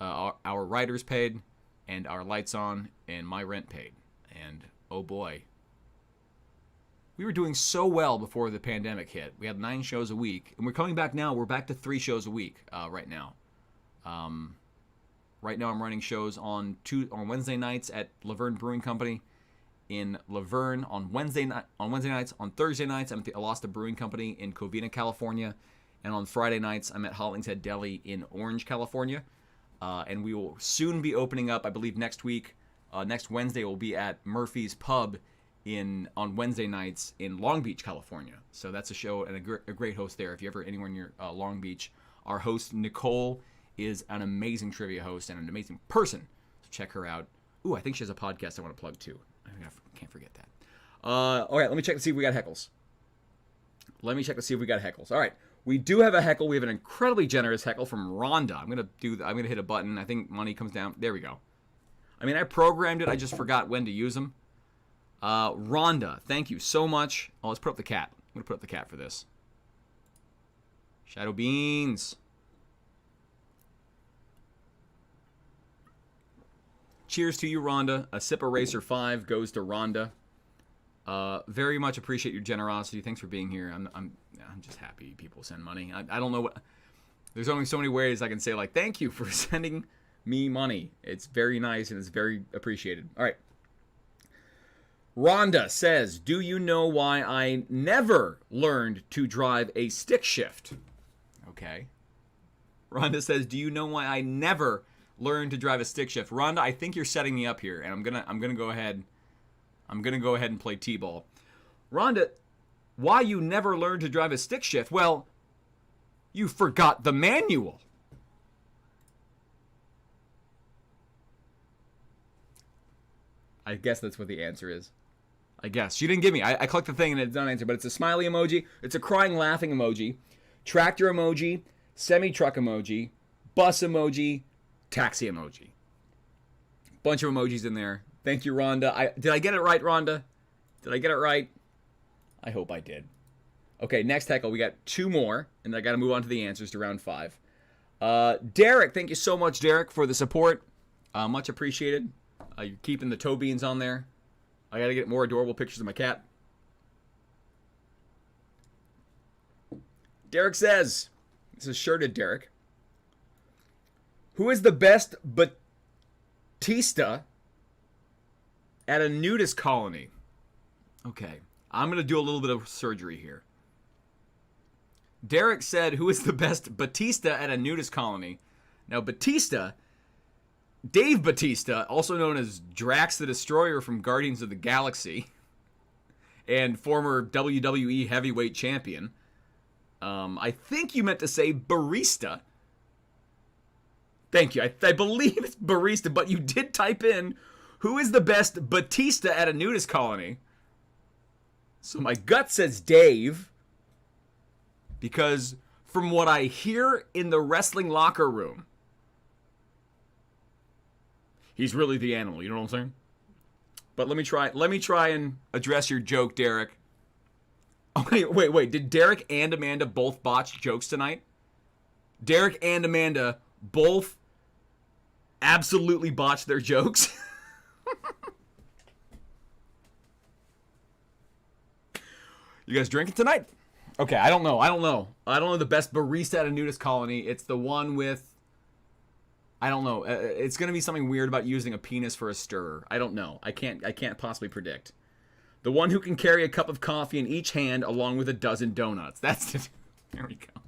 our writers paid and our lights on and my rent paid. And oh boy, we were doing so well before the pandemic hit. We had 9 shows a week, and we're coming back now. We're back to 3 shows a week right now. Right now, I'm running shows on Wednesday nights at Laverne Brewing Company in Laverne on Wednesday nights. On Thursday nights, I'm at the Alasta Brewing Company in Covina, California, and on Friday nights, I'm at Hollingshead Deli in Orange, California. And we will soon be opening up, I believe, next week. Next Wednesday, we'll be at Murphy's Pub on Wednesday nights in Long Beach, California. So that's a show and a great host there. If you're ever anywhere near Long Beach, our host Nicole is an amazing trivia host and an amazing person. So check her out. Ooh, I think she has a podcast I want to plug too. I can't forget that. All right, let me check to see if we got heckles. All right, we do have a heckle. We have an incredibly generous heckle from Rhonda. I'm gonna hit a button. I think money comes down. There we go. I mean, I programmed it. I just forgot when to use them. Rhonda, thank you so much. Oh, let's put up the cat. I'm going to put up the cat for this. Shadow Beans. Cheers to you, Rhonda. A Sip Eraser 5 goes to Rhonda. Very much appreciate your generosity. Thanks for being here. I'm just happy people send money. I don't know what... There's only so many ways I can say, like, thank you for sending me money. It's very nice and it's very appreciated. All right. Rhonda says, do you know why I never learned to drive a stick shift? Okay. Rhonda says, do you know why I never learned to drive a stick shift? Rhonda, I think you're setting me up here, and I'm gonna go ahead and play T-ball. Rhonda, why you never learned to drive a stick shift? Well, you forgot the manual. I guess that's what the answer is. I guess. She didn't give me. I clicked the thing and it's not an answer, but it's a smiley emoji. It's a crying, laughing emoji. Tractor emoji. Semi-truck emoji. Bus emoji. Taxi emoji. Bunch of emojis in there. Thank you, Rhonda. Did I get it right, Rhonda? Did I get it right? I hope I did. Okay, next heckle. We got 2 more, and I got to move on to the answers to round 5. Derek, thank you so much, Derek, for the support. Much appreciated. You're keeping the toe beans on there. I gotta get more adorable pictures of my cat. Derek says, this is shirted Derek. Who is the best Batista at a nudist colony? Okay, I'm going to do a little bit of surgery here. Derek said, who is the best Batista at a nudist colony? Now, Batista, Dave Batista, also known as Drax the Destroyer from Guardians of the Galaxy, and former WWE heavyweight champion. I think you meant to say barista. Thank you. I believe it's barista, but you did type in, who is the best Batista at a nudist colony? So my gut says Dave, because from what I hear in the wrestling locker room, he's really the animal, you know what I'm saying? But let me try and address your joke, Derek. Oh, wait. Did Derek and Amanda both botch jokes tonight? Derek and Amanda both absolutely botched their jokes. You guys drinking tonight? Okay, I don't know the best barista at a nudist colony. It's the one with, I don't know. It's going to be something weird about using a penis for a stirrer. I don't know. I can't possibly predict. The one who can carry a cup of coffee in each hand along with a dozen donuts. That's it. There we go.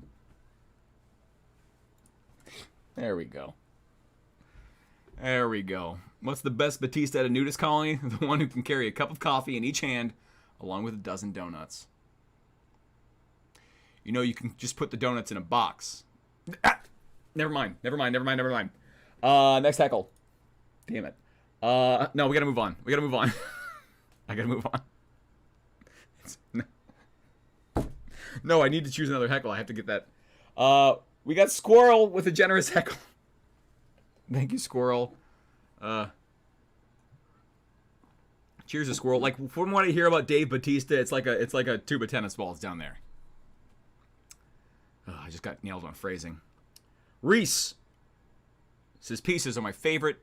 There we go. There we go. What's the best Batista at a nudist colony? The one who can carry a cup of coffee in each hand along with a dozen donuts. You know, you can just put the donuts in a box. Ah! Never mind. Next heckle. Damn it. No, we gotta move on. I gotta move on. No, I need to choose another heckle. I have to get that. We got Squirrel with a generous heckle. Thank you, Squirrel. Cheers to Squirrel. Like, from what I hear about Dave Batista, it's like a tube of tennis balls down there. Oh, I just got nailed on phrasing. Reese says pieces are my favorite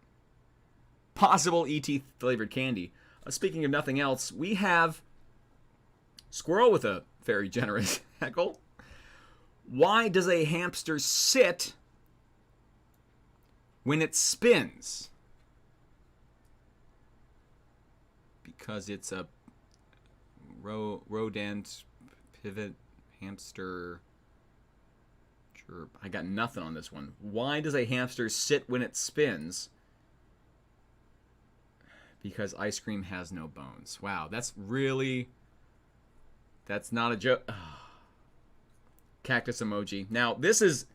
possible ET flavored candy. Speaking of nothing else, we have Squirrel with a very generous heckle. Why does a hamster sit when it spins? Because it's a rodent, pivot, hamster. Sure, I got nothing on this one. Why does a hamster sit when it spins? Because ice cream has no bones. Wow, that's not a joke. Oh. Cactus emoji. Now, this is,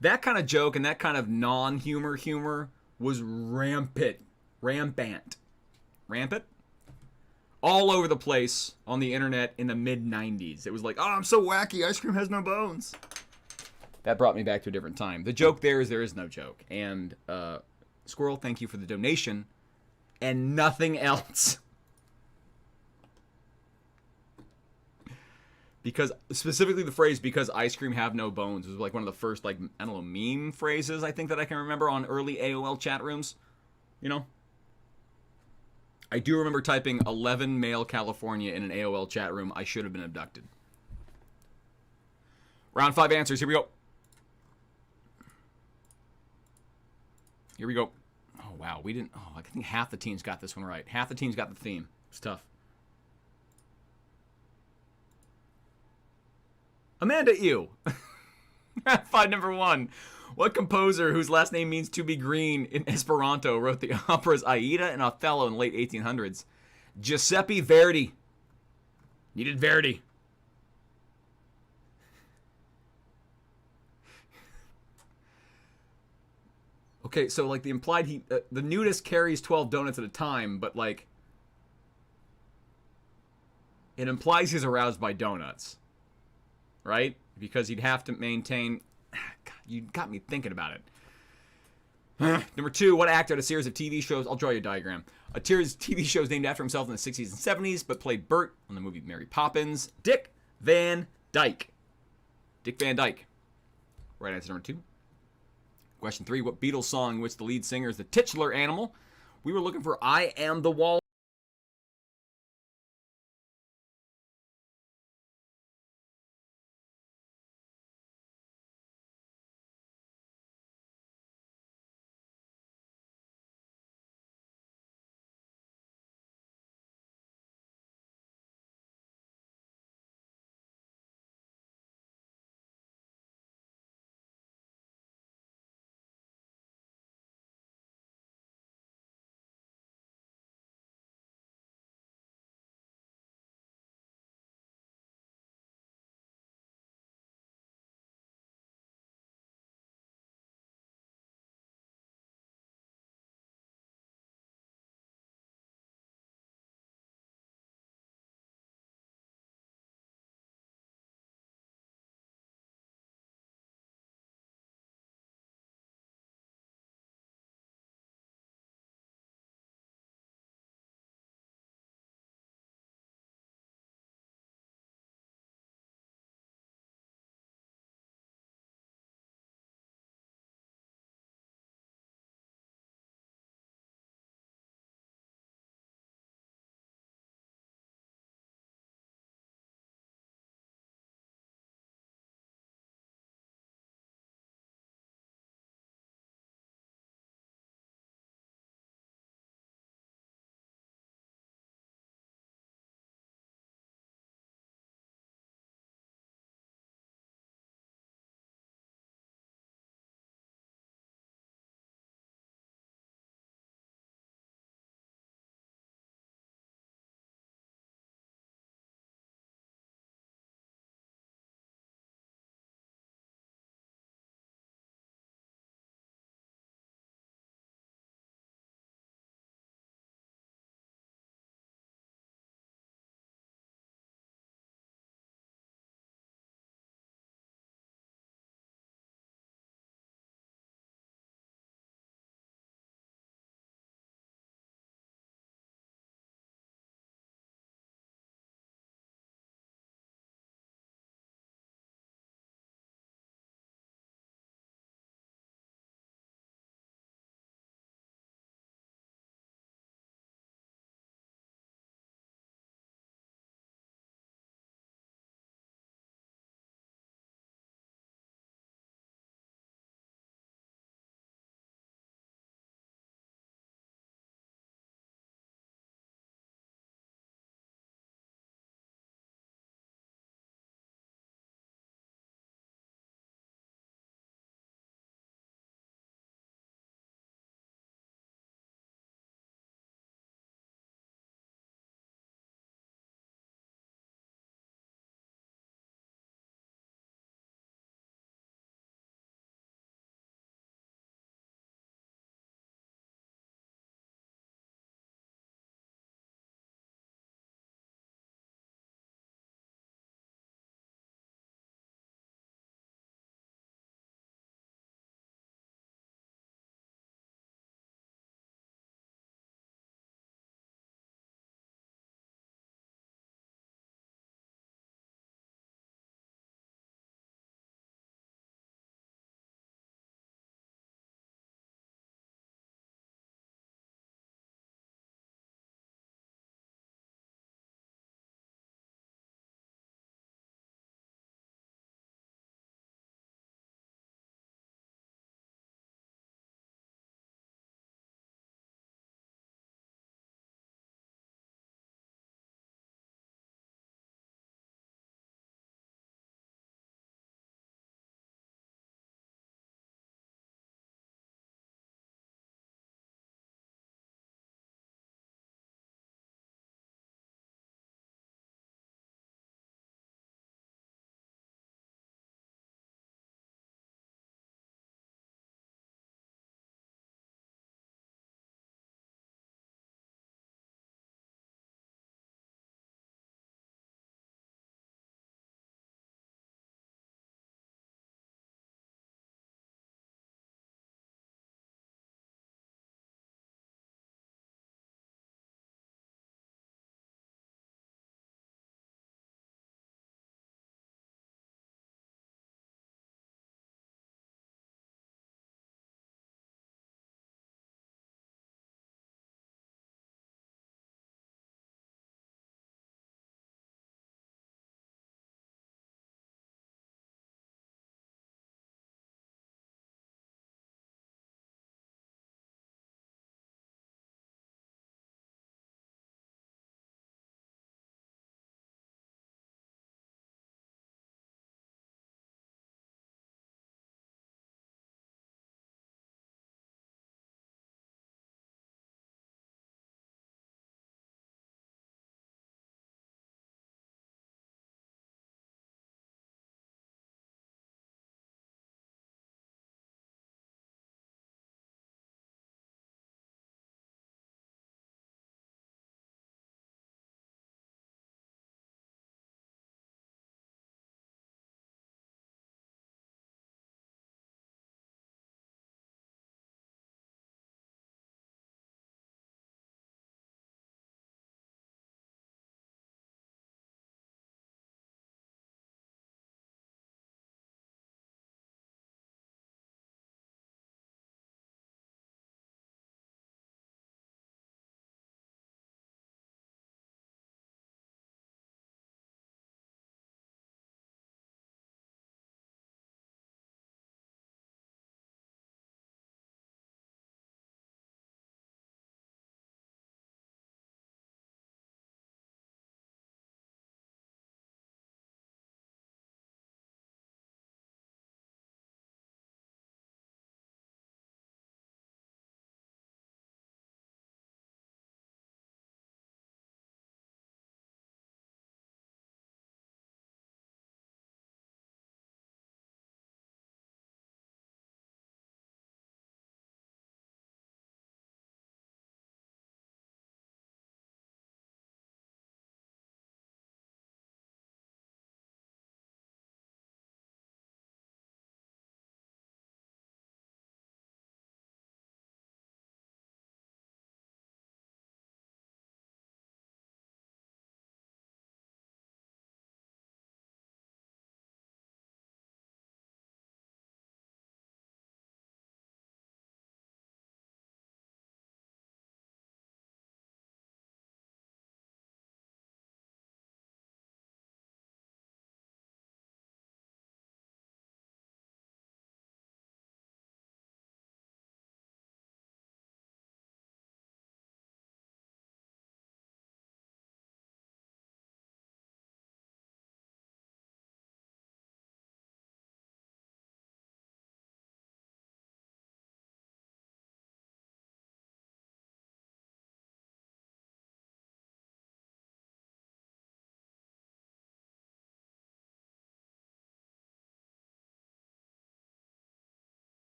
that kind of joke and that kind of non-humor was rampant. All over the place on the internet in the mid-90s. It was like, oh, I'm so wacky, ice cream has no bones. That brought me back to a different time. The joke there is no joke. And Squirrel, thank you for the donation. And nothing else. Because, specifically the phrase, because ice cream have no bones, was like one of the first, like, I don't know, meme phrases, I think, that I can remember on early AOL chat rooms. You know? I do remember typing 11 male California in an AOL chat room. I should have been abducted. Round 5 answers. Here we go. Oh, wow. We didn't... Oh, I think half the teams got this one right. Half the teams got the theme. It's tough. Amanda Ew. 5 number 1. What composer whose last name means to be green in Esperanto wrote the operas Aida and Othello in the late 1800s? Giuseppe Verdi. Needed Verdi. Okay, so like the implied the nudist carries 12 donuts at a time, but like it implies he's aroused by donuts, right? Because he'd have to maintain. God, you got me thinking about it. Number 2, what actor had a series of TV shows? I'll draw you a diagram. A series of TV shows named after himself in the 60s and 70s, but played Bert on the movie Mary Poppins. Dick Van Dyke. Dick Van Dyke. Right answer number 2. Question 3, what Beatles song in which the lead singer is the titular animal We were looking for I Am the Wall